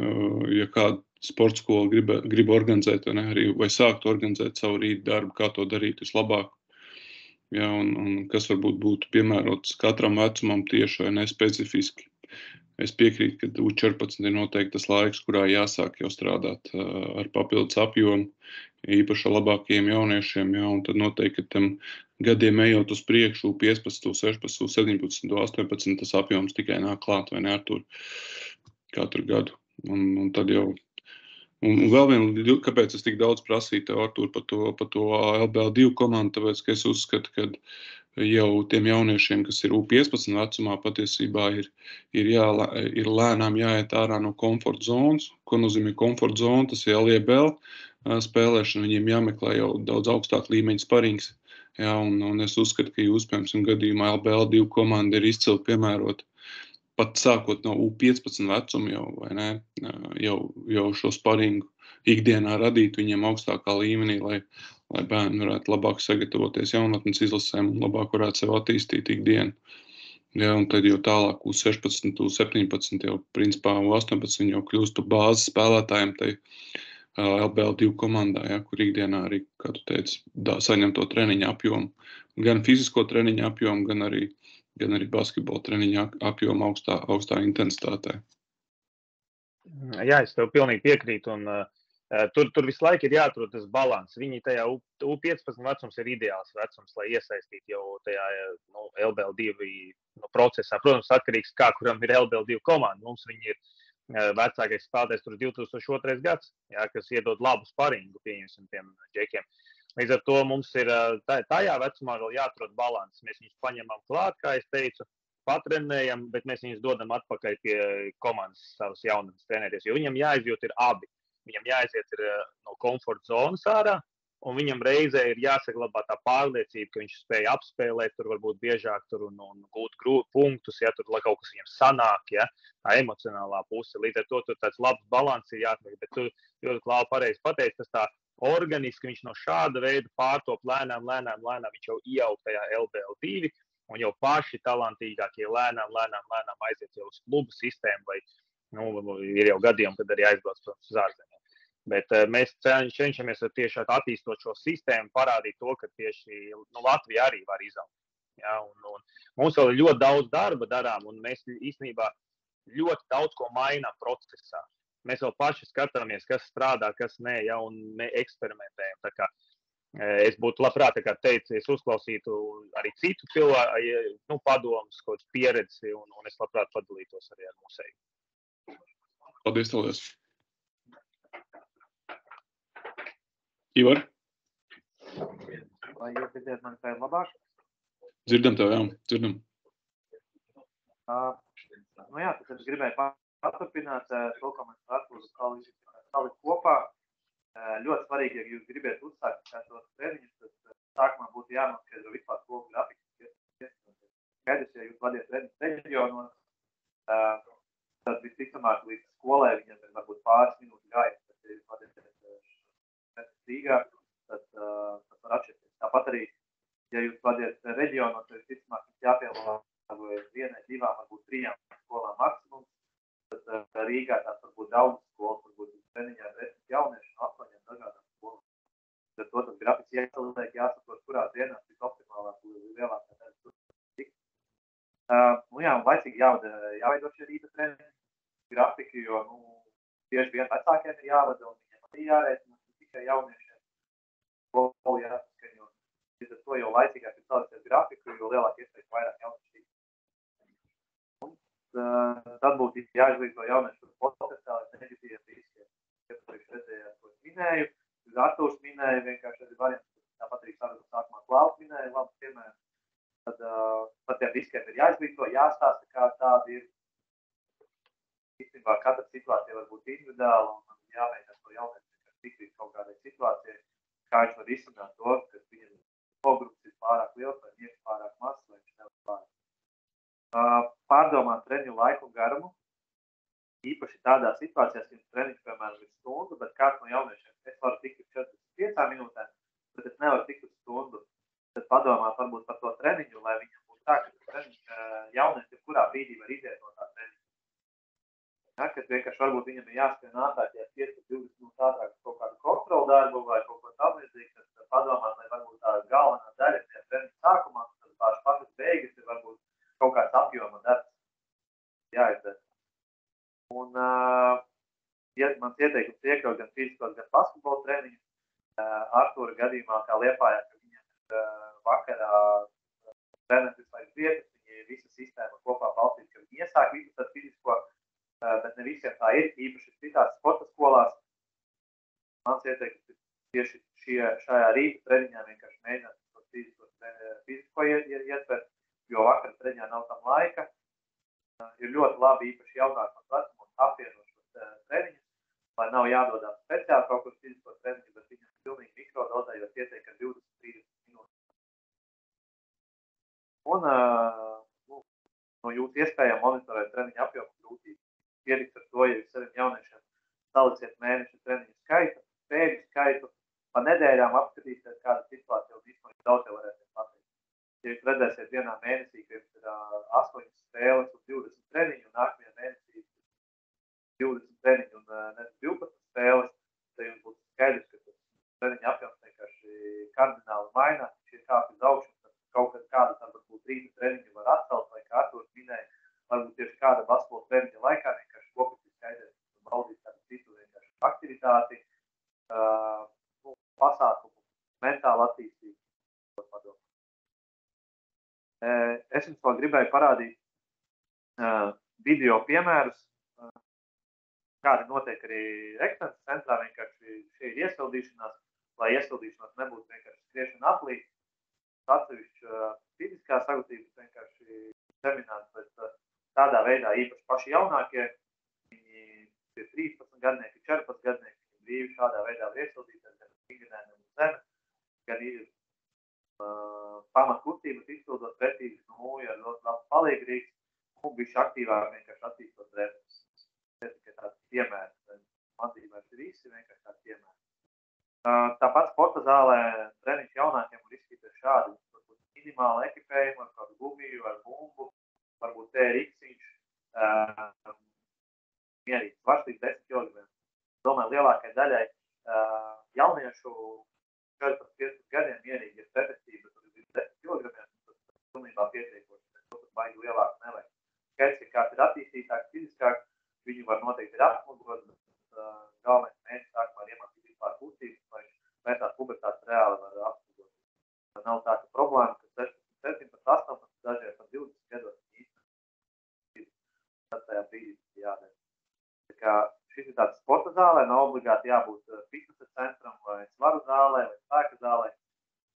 ja kāda sporta skola grib organizēt vai sākt organizēt savu rītu darbu, kā to darīt vislabāk. Ja, un kas varbūt būtu piemērots katram vecumam tieši vai nespecifiski. Es piekrītu, ka U14 ir noteikti tas laiks, kurā jāsāk jau strādāt ar papildus apjomu, īpaši labākajiem jauniešiem. Ja, un tad noteikti, ka tam gadiem ejot uz priekšu, U15, U16, U17, U18, tas apjoms tikai nāk klāt, vai ne, Artūr, katru gadu. Un tad jau. Un vēl viena, kāpēc es tik daudz prasīju tev, Artūr, par to LBL2 komandu, tāpēc, ka es uzskatu, ka jau tiem jauniešiem, kas ir U15 vecumā, patiesībā ir lēnām jāiet ārā no komforta zonas. Ko nozīmē komforta zona? Tas ir LBL spēlēšana, viņiem jāmeklē jau daudz augstāk līmeņa sparings. Ja, un es uzskatu, ka jūs, piemēram, gadījumā LBL2 komanda ir izcili piemērota. Pat sākot no U15 vecuma jau, vai ne, jau šo sparingu ikdienā radīt viņiem augstākā līmenī, lai bērni varētu labāk sagatavoties jaunatnes izlasēm un labāk varētu sev attīstīt ikdienu. Ja, un tad jau tālāk U16, U17, jau principā U18 jau kļūst par bāzes spēlētājiem tai LBL2 komandā, ja, kur ikdienā arī, kā tu teici, saņem to treniņu apjomu. Gan fizisko treniņu apjomu, gan arī basketbola treniņu apjomu augstā intensitātē. Jā, es tev pilnīgi piekrītu. Un, tur visu laiku ir jāatrod tas balans. Viņi tajā U15 vecums ir ideāls vecums, lai iesaistītu jau tajā LBL2 procesā. Protams, atkarīgs, kā kuram ir LBL2 komanda. Mums viņi ir vecākais spēlētājs tur 2002. gads, jā, kas iedod labu sparingu, pieņemsim, tiem džekiem. Līdz ar to mums ir tajā vecumā vēl jāatrod balans. Mēs viņus paņemam klāt, kā es teicu, patrenējam, bet mēs viņus dodam atpakaļ pie komandas savas jaunatnes treneriem, jo viņam jāizjūt ir abi. Viņam jāiziet ir no komforta zonas ārā, un viņam reizē ir jāsaglabā tā pārliecība, ka viņš spēja apspēlēt tur varbūt biežāk tur un gūt punktus, ja tur kaut kas viņam sanāk, ja, tā emocionālā puse. Līdz ar to tur tāds labs balans ir jāatliek, bet tu ļoti Klāva pareizi pateici, tas tā organiski viņš no šāda veida pārtop lēnām, viņš jau ieaug tajā LBL2, un jau paši talantīgākie lēnām aiziet jau uz klubu sistēmu, vai ir jau gadījumi, kad arī aizbrauc uz ārzemēm. Bet mēs cenšamies tieši attīstot šo sistēmu, parādīt to, ka tieši Latvija arī var izaugt. Ja, un mums vēl ir ļoti daudz darba darām, un mēs īstenībā ļoti daudz ko mainām procesā. Mēs vēl paši skatāmies, kas strādā, kas nē, ja, un mēs eksperimentējam. Tā kā es būtu labprāt, kā teicu, es uzklausītu arī citu cilvēku padomus, kaut kādas pieredzi, un es labprāt padalītos arī ar mūsēju. Paldies, Tolies. Ivar? Vai jūs dzirdat mani tā labāk? Dzirdam tev, jā, dzirdam. Jā, tad es gribēju paturpināt to, ko mēs Artūrs salikt kopā. Ļoti svarīgi, ja jūs gribat uzsākt tos treniņus, tad sākumā būtu jānoskaidro vispār skolu grafiku. Skaidrs, ja jūs vadiet treniņus reģionos, tad visticamāk līdz skolai viņam ir varbūt pāris minūtes gājas, tad jūs vadiet Rīgā, tad var atšķirties. Tāpat arī, ja jūs vadiet reģionos, tad visticamāk jāpielāgojas 1, 2, varbūt 3 skolām maksimums, tad Rīgā tās varbūt daudz skolas, varbūt treniņā 10 jaunieši no 8 dažādām skolām. Tad to tas grafiks jāsaliek, jāsaprot, kurā dienā visoptimālāk Jā, un laicīgi jāveido šie rīta treniņi grafiki, jo, bieži vien vecākiem ir jāvada, un viņiem arī jārēķina, tikai jauniešiem. Skolu jāsaskaņo. Līdz ar to jau laicīgāk ir celties grafiku, jo lielāk iespējas vairāk jaunieši. Tad būtu jāizglīto jaunieši par potenciāli negatīviem riskiem. Iepriekš redzējāt, ko es minēju. Artūrs minēja, vienkārši arī variants, tāpat arī sākumā Klaus minēja, labi piemēram. Tad par tiem riskiem ir jāizglīto, jāstāsta, kā tādi ir. Īstenībā katra situācija var būt individuāla un jāmēģina to jaunieši, kas tikrīt kaut kādai situācijai, kā viņš var izsināt to, ka viņam nogrups ir pārāk liels vai nieks pārāk mazs, vai viņš nevar pārāk. Pārdomāt treniņu laiku un garumu. Īpaši tādā situācijā, ka treniņš, piemēram, ir stundu, bet kāds no jauniešiem, es varu tikt uz 45 minūtēm, bet es nevaru tikt uz stundu. Tad padomāt varbūt par to treniņu, lai viņam būtu tā, ka jaunieši kurā brīdī var iziet no tā treniņa. Ja, kad vienkārši varbūt viņam ir jāskrien ātrāk, ja 5-20 minūtes ātrāk kaut kādu kontrolu darbu vai kaut ko tamlīdzīgu, tad padomāt, lai varbūt tā galvenā daļa tie treniņa sākumā, tad pašas beigas ir varbūt kaut kāds apjoma darbs jāizdara. Un mans ieteikums iekļaut gan fiziskos, gan basketbola treniņus. Artūra gadījumā, kā Liepājā, ka viņam vakarā treneris vai vietas, viņi visa sistēma kopā balstīt, ka viņi iesāk visu ar fizisko, bet ne visiem tā ir, īpaši citās sporta skolās. Mans ieteikums ir tieši šajā rīta treniņā vienkārši mēģināt to fizisko ietvert, jo vakar treniņā nav tam laika. Ir ļoti labi īpaši jaunākos vecumos apvienot šos treniņus, lai nav jādodās speciāli kaut kur fizisko treniņu, bet viņam pilnīgi mikrodozējot ieteikt ar 20-30 minūtes. Un no jūsu iespējām monitorēt treniņu apjomu grūtību. Pierikt ar to, ja jūs saviem jauniešiem saliciet mēnešu treniņu skaitu, spēļu skaitu, pa nedēļām apskatīsiet kādu situāciju un vispār daudz jau varēsiet pateikt. Ja jūs redzēsiet vienā mēnesī, ka jums ir 8 spēles un 20 treniņu, un nākamajā mēnesī 20 treniņu un 12 spēles, tad jums būs skaidrs, ka tas treniņu apjoms vienkārši kardināli mainās, viņš ir kāpj uz augšu, tad kaut kāda varbūt rīta treniņu var atcelt, vai kā Artūrs minēja, varbūt tieši kāda basketbola treniņa laikā vienkārši kopīgi skaidrs, un baudīt kādu citu vienkārši aktivitāti, pasākumu, mentālu attīstību. Es jums vēl gribēju parādīt video piemērus, kādi notiek arī ekscelences centrā, vienkārši šī ir iesildīšanās, lai iesildīšanās nebūtu vienkārši skriešana aplī, atsevišķi fiziskā sagutības vienkārši seminārs, bet tādā veidā īpaši paši jaunākie, viņi ir 13 gadnieki, 14 gadnieki, viņi brīvi šādā veidā var iesildīties, gan vingrinājumu un zemes, gan ir pamatkustības izpildot pretīgas nūja ar ļoti labu palīgrīgs un bišķi aktīvāk vienkārši attīstot drepas. Tas ir tikai tāds piemērs. Mācībās ir visi vienkārši tāds piemērs. Tāpat sporta zālē treniņš jaunākiem var izskatīties šādi. Varbūt minimāli ekipējumu ar kādu gumiju, ar bumbu, varbūt TRX-iņš, mierīgi svarstīgs 10 kg. Domāju, lielākai daļai jauniešu 14-15 gadiem mierīgi ir pretestība, tad ir 10 kg, tas pilnībā pietiekoši, tas baigi lielāk nevajag. Skaidrs, ka kāds ir attīstītāks, fiziskāk, viņi var noteikti ir atmugros, bet galvenais mērķis sākumā ir iemācīt vispār kustības, lai metās pubertātes reāli var atmugros. Tā nav tā, ka problēma, ka 17, 18, dažiem par 20 gados īstenībā tad tajā brīdī jādara. Tā kā šis ir tāds sporta zālē, nav obligāti jābūt fitnesa centram vai svaru zālē vai spēka zālē.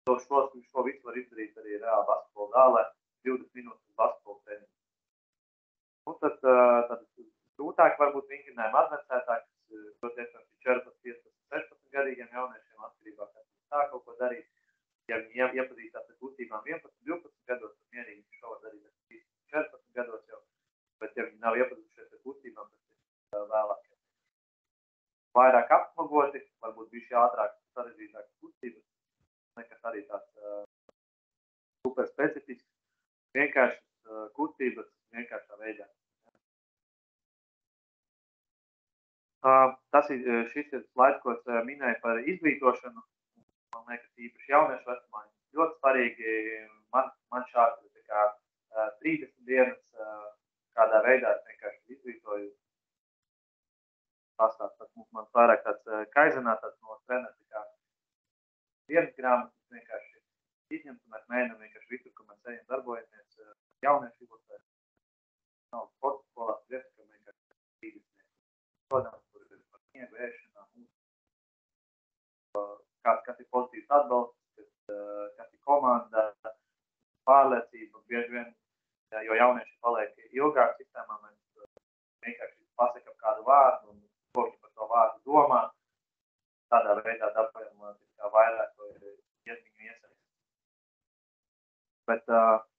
Šo visu var izdarīt arī reāli basketbola zālē, 20 minūtes basketbola treniņu. Un tad grūtāk varbūt vingrinājumi advancētāks, protams, 14, 15, 16 gadīgiem jauniešiem atkarībā, kas tā kaut ko darīt. Ja viņi iepazīstās ar kustībām 11, 12 gados, tad mierīgi šo var darīt ar 14 gados jau. Bet ja viņi nav iepazījušies ar kustībām, tad ir vēlāk. Vairāk apsmagoti, varbūt bišķi ātrāk sarežģītākas kustības, nekas arī tāds super specifisks, vienkāršas kustības vienkāršā veidā. Šis ir slaids, ko es minēju par izglītošanu. Man liekas, īpaši jauniešu vecumā ļoti svarīgi. Man šāds ir 30 dienas kādā veidā es vienkārši izvītoju pastāst. Man vairāk tāds kaizenā, tāds no trenera, tā kā dienas grāmatas vienkārši izņemt, un mēs mēģinām vienkārši visu, ko mēs ejam darbojamies jauniešu izlasē. Nav sporta skolās, ka vienkārši līdzinieki. Protams, tur ir par sniegu ēšanām, kas ir pozitīvs atbalsts, kas ir komanda, pārliecība, bieži vien, jo jaunieši paliek ilgāk sistēmā, mēs vienkārši pasakam kādu vārdu un kopši par to vārdu domā. Tādā veidā dabājam vairāk iesmiņu iesaist. Bet,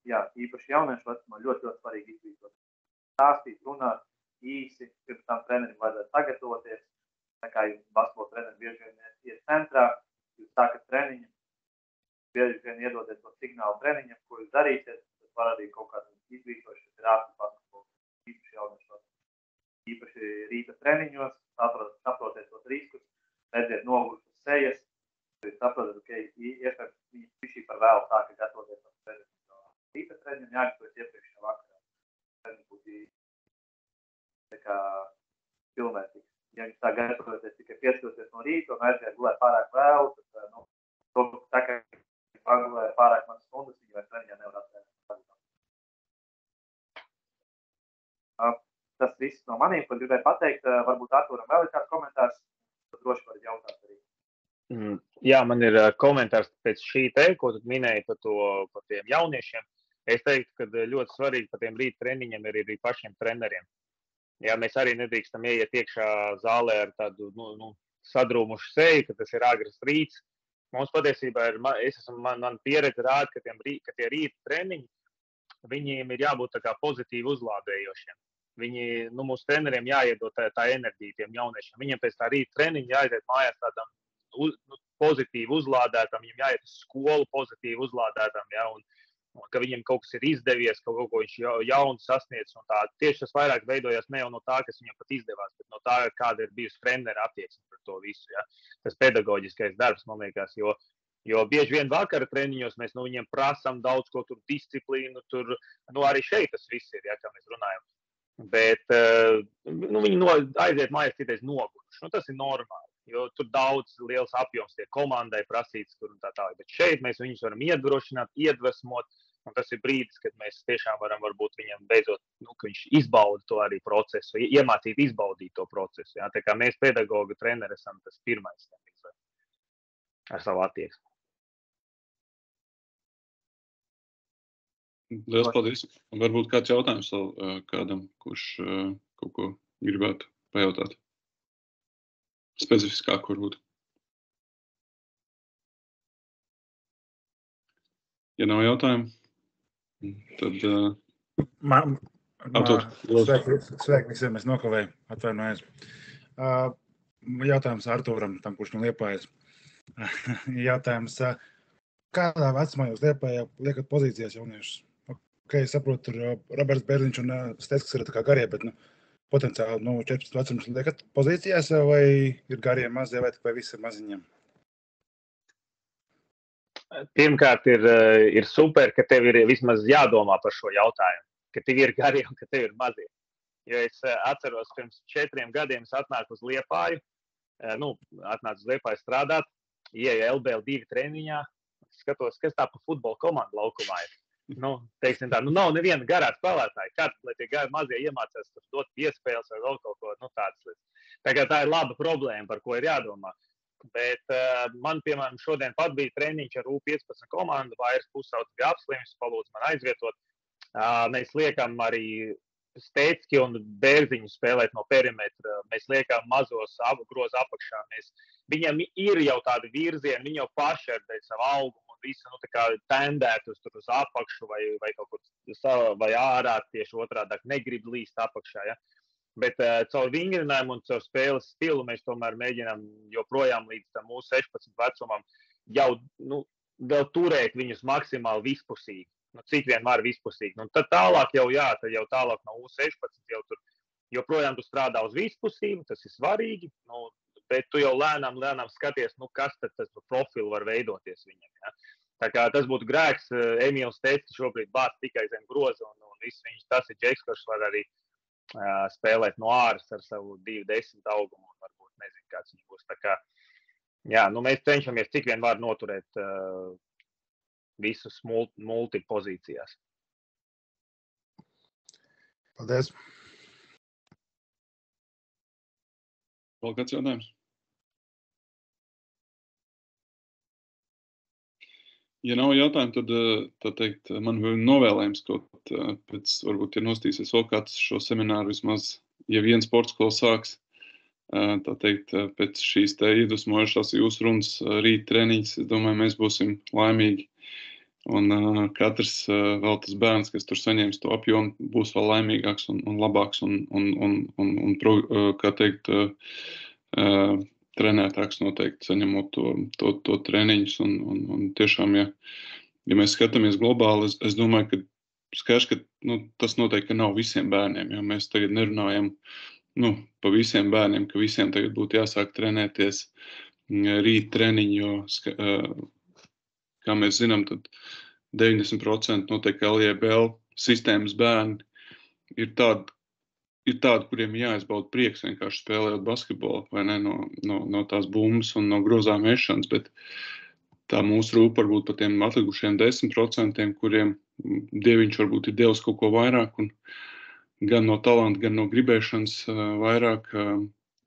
jā, īpaši jauniešu vecumā ļoti svarīgi izvītot. Stāstīt, runāt īsi, pirms tam trenerim vajadzētu sagatavoties. Tā kā jums basketbola treneri bieži vien iet centrā, jūs sākat treniņu, bieži vien iedodiet to signālu treniņam, ko jūs darīsiet, tas var arī kaut kādu izvītoši, kas ir ārpus basketbola, īpaši jauniešu vecumā. Īpaši rīta treniņos, saprotiet tos riskus, redziet nogurušas sejas, jūs saprotat, ka iespējams viņi par vēlu sāka gatavoties no treniņu. Rīta treniņu jāgatavojas iepriekšējā vakarā. Treniņu būtu tā kā pilnvērtīgs. Ja viņi sāk gatavoties tikai 5 no rīta un aiziet gulēt pārāk vēlu, tad tā kā pagulēja pārāk mazas stundas, viņi vairs treniņā nevar atvērt. Tas viss no maniem, ko gribēju pateikt. Varbūt Artūram vēl ir kāds komentārs, tad droši varat jautāt arī. Jā, man ir komentārs pēc šī te, ko tu minēji par tiem jauniešiem. Es teiktu, ka ļoti svarīgi par tiem rīt treniņiem ir arī pašiem treneriem. Jā, mēs arī nedrīkstam ieiet iekšā zālē ar tādu sadrūmušu seju, ka tas ir agrs rīts. Mums patiesībā ir, man pieredze rāda, ka tie rīta treniņi, viņiem ir jābūt tā kā pozitīvi uzlādējošiem. Mūsu treneriem jāiedod tā enerģija tiem jauniešiem. Viņiem pēc tā rīta treniņa jāiziet mājās tādam pozitīvi uzlādētam, viņiem jāiet uz skolu pozitīvi uzlādētam, ja, un ka viņiem kaut kas ir izdevies, kaut ko viņš jaunu sasniedz. Un tā, tieši tas vairāk veidojās ne jau no tā, kas viņam pat izdevās, bet no tā, kāda ir bijusi trenera attieksme par to visu. Ja. Tas pedagoģiskais darbs, man liekas, jo bieži vien vakara treniņos mēs viņiem prasām daudz ko, tur disciplīnu, tur arī šeit tas viss ir, ja, kā mēs runājam. Bet viņi aiziet mājās citais noguruši. Tas ir normāli, jo tur daudz liels apjoms tiek komandai prasīts, kur un tā tālāk. Bet šeit mēs viņus varam iedrošināt, iedvesmot, un tas ir brīdis, kad mēs tiešām varam varbūt viņam beidzot, ka viņš izbauda to arī procesu, iemācīt izbaudīt to procesu. Jā. Tā kā mēs pedagoga treneri esam tas pirmais ar savu attieksmi. Liels paldies. Varbūt kāds jautājums vēl kādam, kurš kaut ko gribētu pajautāt. Specifiskāk, varbūt. Ja nav jautājumu, tad... Sveiki visiem, es nokavēju, atvainojos. Jautājums Artūram, tam, kurš no Liepājas. Jautājums, kādā vecumā jūs Liepājā liekat pozīcijās jauniešus? Es saprotu, tur Roberts Bērziņš un Stets, kas ir tā kā garie, bet potenciāli 14 vecums liekat pozīcijās, vai ir garie mazie, vai viss ir maziņiem? Pirmkārt, ir super, ka tev ir vismaz jādomā par šo jautājumu, ka tev ir garie un ka tev ir mazie. Jo es atceros, pirms 4 gadiem es atnāku uz Liepāju, strādāt, ieeju LBL2 treniņā, skatos, kas tā pa futbola komandu laukumā ir. Teiksim tā, nav neviena garā spēlētāja, lai tie mazie iemācās dot iespējas vai vēl kaut ko tādas lietas. Tā ir laba problēma, par ko ir jādomā. Bet man, piemēram, šodien pat bija treniņš ar U15 komandu, vairs pusauts bija apslims, palūdz man aizvietot. Mēs liekam arī Stecki un Bērziņu spēlēt no perimetra. Mēs liekam mazos grozu apakšā. Viņam ir jau tādi virzieni, viņi jau paši ar savu augumu un visu tendēt uz apakšu vai kaut kur vai ārā tieši otrādāk negrib līst apakšā. Ja? Bet caur vingrinājumu un caur spēles stilu mēs tomēr mēģinām joprojām līdz tam mūsu 16 vecumam jau vēl turēt viņus maksimāli vispusīgi. Cik vien var vispusīgi. Tad tālāk jau tālāk no U16 jau tur joprojām tu strādā uz vispusību, tas ir svarīgi, bet tu jau lēnām skaties, kas tad tas profilu var veidoties viņam. Ja? Tā kā tas būtu grēks, Emīls teica, ka šobrīd bāc tikai zem groza, un viss viņš tas ir džeks, kurš var arī spēlēt no āras ar savu 2,10 augumu, un varbūt nezinu, kāds viņš būs. Tā kā, jā, nu mēs cenšamies cik vien var noturēt visus multipozīcijās. Paldies. Vēl kāds jautājums? Ja nav jautājumu, tad, tā teikt, man novēlējums kaut pēc, varbūt, ja nostīsies vēl kāds šo semināru vismaz, ja viens sportskola sāks, tā teikt, pēc šīs te iedvesmojušās jūsu runas rīt treniņas, es domāju, mēs būsim laimīgi. Un katrs vēl tas bērns, kas tur saņems to apjomu, būs vēl laimīgāks un labāks un kā teikt, trenētāks noteikti saņemot to treniņus. Un tiešām, ja mēs skatāmies globāli, es domāju, ka skaidrs, ka tas noteikti nav visiem bērniem. Ja mēs tagad nerunājam pa visiem bērniem, ka visiem tagad būtu jāsāk trenēties rīt treniņu, jo, kā mēs zinām, tad 90% noteikti LJBL sistēmas bērni ir tādi, kuriem jāizbauda prieks vienkārši spēlējot basketbolu, vai ne, no tās bumbas un no grozām ešanas, bet tā mūsu rūpa varbūt par tiem atlikušiem 10%, kuriem Dieviņš varbūt ir devis kaut ko vairāk, un gan no talanta, gan no gribēšanas vairāk,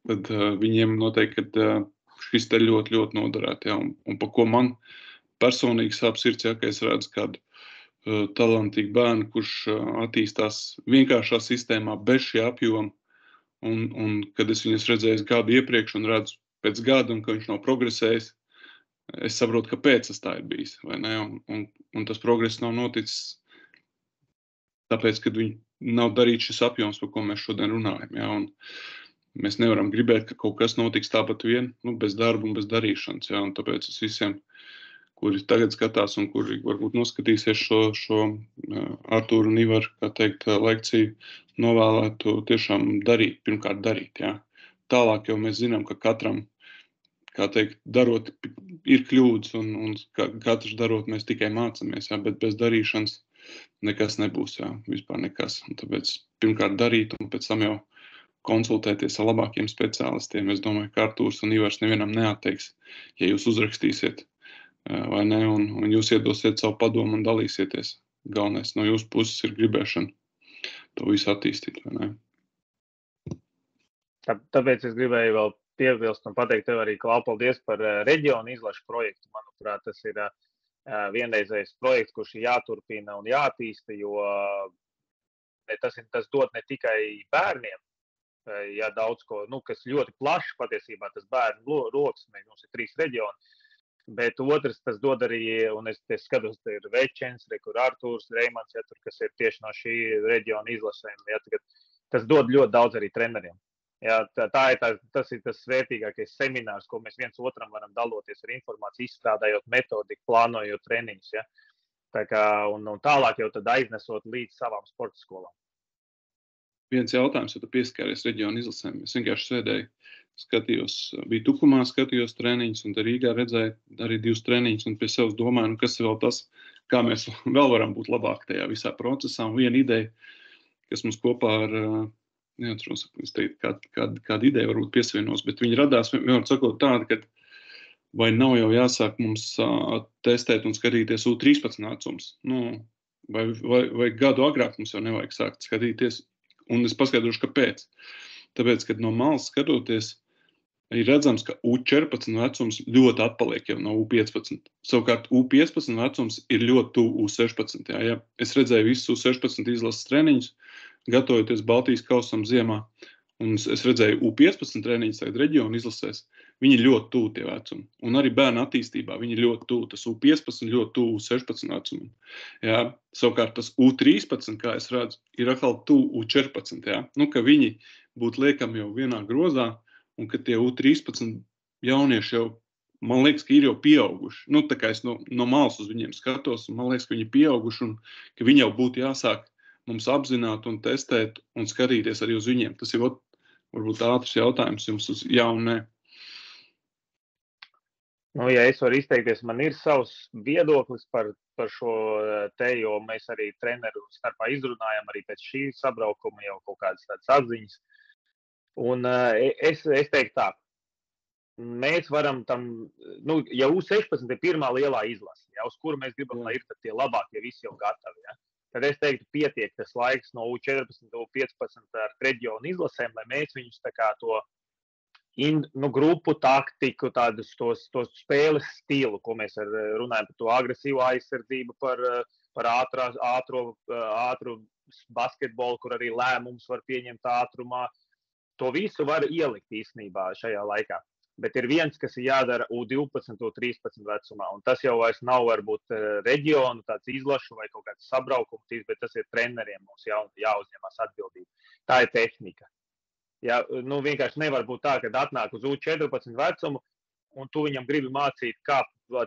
tad viņiem noteikti, ka šis te ļoti, ļoti noderētu, ja, un pa ko man personīgi sāp sirds, ja, ka es redzu kādu talantīgu bērnu, kurš attīstās vienkāršā sistēmā bez šī apjoma, un kad es viņus redzēju gadu iepriekš un redzu pēc gada, un ka viņš nav progresējis, es saprotu, kāpēc tas tā ir bijis, vai ne, un tas progress nav noticis tāpēc, kad viņi nav darīts šis apjoms, par ko mēs šodien runājam, ja, un mēs nevaram gribēt, ka kaut kas notiks tāpat vien, bez darba un bez darīšanas, ja, un tāpēc es visiem, kuri tagad skatās un kuri varbūt noskatīsies šo Artūru un Ivaru, kā teikt, lekciju, novēlētu tiešām darīt, pirmkārt darīt, jā. Tālāk jau mēs zinām, ka katram, kā teikt, darot ir kļūdas un katrs darot mēs tikai mācamies, jā, bet bez darīšanas nekas nebūs, jā, vispār nekas. Un tāpēc pirmkārt darīt un pēc tam jau konsultēties ar labākiem speciālistiem. Es domāju, ka Artūrs un Ivars nevienam neatteiks, ja jūs uzrakstīsiet, vai ne, un jūs iedosiet savu padomu un dalīsieties. Galvenais no jūsu puses ir gribēšana to visu attīstīt, vai ne? Tāpēc es gribēju vēl piebilst un pateikt tev arī, Klau, paldies par reģionu izlašu projektu. Manuprāt, tas ir vienreizējs projekts, kurš ir jāturpina un jātīsta, jo tas dod ne tikai bērniem, ja daudz ko, kas ļoti plaši patiesībā tas bērnu rokas, mums ir 3 reģioni, bet otrs, tas dod arī, un es skatos, te ir Večens, kur Artūrs, Reimans, ja, tur, kas ir tieši no šī reģiona izlasēm, ja, tas dod ļoti daudz arī treneriem. Ja, tas ir tas vērtīgākais seminārs, ko mēs viens otram varam daloties ar informāciju, izstrādājot metodiku, plānojot treniņus. Ja. Tā kā, un tālāk jau tad aiznesot līdz savām sporta skolām. Viens jautājums, ja tu pieskāries reģionu izlasēm. Es vienkārši sēdēju, skatījos, biju Tukumā, skatījos treniņus, un te Rīgā redzēju arī 2 treniņus, un pie sevis domāju, kas ir vēl tas, kā mēs vēl varam būt labāk tajā visā procesā. Un viena ideja, kas mums kopā ar, neatceros, es teiktu, kāda ideja varbūt piesavienos, bet viņi radās, vienmēr sakot tāda, ka vai nav jau jāsāk mums testēt un skatīties U13 vecums. Vai gadu agrāk mums jau nevajag sākt skatīties. Un es paskaidrošu, kāpēc. Tāpēc, kad no malas skatoties, ir redzams, ka U14 vecums ļoti atpaliek jau no U15. Savukārt U15 vecums ir ļoti tuvu U16. Ja es redzēju visus U16 izlases treniņus, gatavojoties Baltijas kausam ziemā, un es redzēju U15 treniņus tagad reģionu izlasēs, viņi ļoti tuvu tie vecumi. Un arī bērnu attīstībā viņi ļoti tuvu. Tas U15 ļoti tuvu U16 vecumam. Ja? Savukārt tas U13, kā es redzu, ir atkal tuvu U14. Ja? Ka viņi būtu liekami jau vienā grozā, un ka tie U13 jaunieši jau, man liekas, ka ir jau pieauguši. Tā kā es no malas uz viņiem skatos, un man liekas, ka viņi ir pieauguši, un ka viņi jau būtu jāsāk mums apzināt un testēt un skatīties arī uz viņiem. Tas ir varbūt ātrs jautājums jums uz jā un nē. Nu, ja es varu izteikties, man ir savs viedoklis par šo te, jo mēs arī treneru starpā izrunājam arī pēc šī sabraukuma jau kaut kādas tādas atziņas. Un es teiktu tā, mēs varam tam, nu, ja U16 ir pirmā lielā izlase, ja, uz kuru mēs gribam, lai ir tie labākie visi jau gatavi, ja, tad es teiktu pietiek tas laiks no U14, U15 ar reģionu izlasēm, lai mēs viņus tā kā to grupu taktiku, tādus tos spēles stilu, ko mēs runājam par to agresīvu aizsardzību, par ātru basketbolu, kur arī lēmums var pieņemt ātrumā. To visu var ielikt īstenībā šajā laikā. Bet ir viens, kas ir jādara U12, U13 vecumā, un tas jau vairs nav varbūt reģionu, tāds izlašu vai kaut kāds sabraukums, bet tas ir treneriem mums jāuzņemās atbildība. Tā ir tehnika. Ja, nu, vienkārši nevar būt tā, ka atnāk uz U14 vecumu, un tu viņam gribi mācīt, kā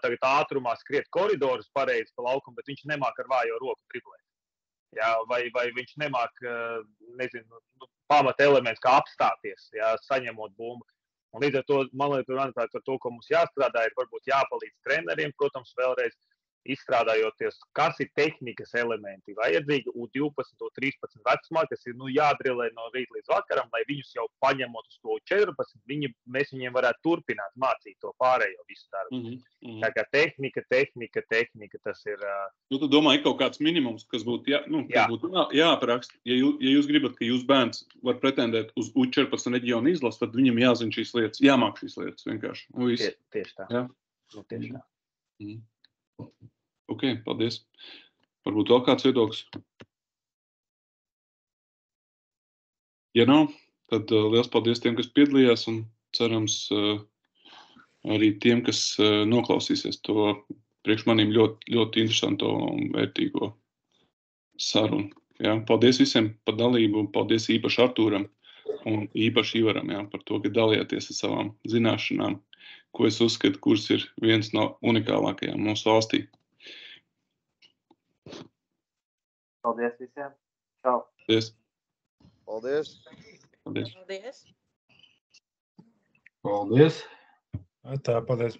tagad ātrumā skriet koridorus pareizi pa laukumu, bet viņš nemāk ar vājo roku driblēt. Ja, vai viņš nemāk, nezinu, pamata elements, kā apstāties, ja, saņemot bumbu. Un līdz ar to, manuprāt, par to, ko mums jāstrādā, ir varbūt jāpalīdz treneriem, protams, vēlreiz izstrādājoties, kas ir tehnikas elementi vajadzīgi U12, U13 vecumā, kas ir jādrilē no rīta līdz vakaram, lai viņus jau paņemot uz to U14, mēs viņiem varētu turpināt mācīt to pārējo visu darbu. Tā kā tehnika, tas ir... Nu, tu domā, ir kaut kāds minimums, kas būtu jāapraksta. Ja jūs gribat, ka jūs bērns var pretendēt uz U14 reģionu izlasu, tad viņam jāzina šīs lietas, jāmāk šīs lietas vienkārši. Tieši tā. Jā? Nu, tieši tā. Ok, paldies. Varbūt vēl kāds viedoklis? Ja nav, tad liels paldies tiem, kas piedalījās, un cerams arī tiem, kas noklausīsies to priekš manīm ļoti, ļoti interesanto un vērtīgo sarunu. Ja, paldies visiem par dalību, paldies īpaši Artūram un īpaši Ivaram, ja, par to, ka dalījāties ar savām zināšanām, ko es uzskatu, kuras ir viens no unikālākajām mūsu valstī. Paldies visiem. Čau. Paldies. Paldies. Paldies. Paldies. Paldies. Tā, paldies.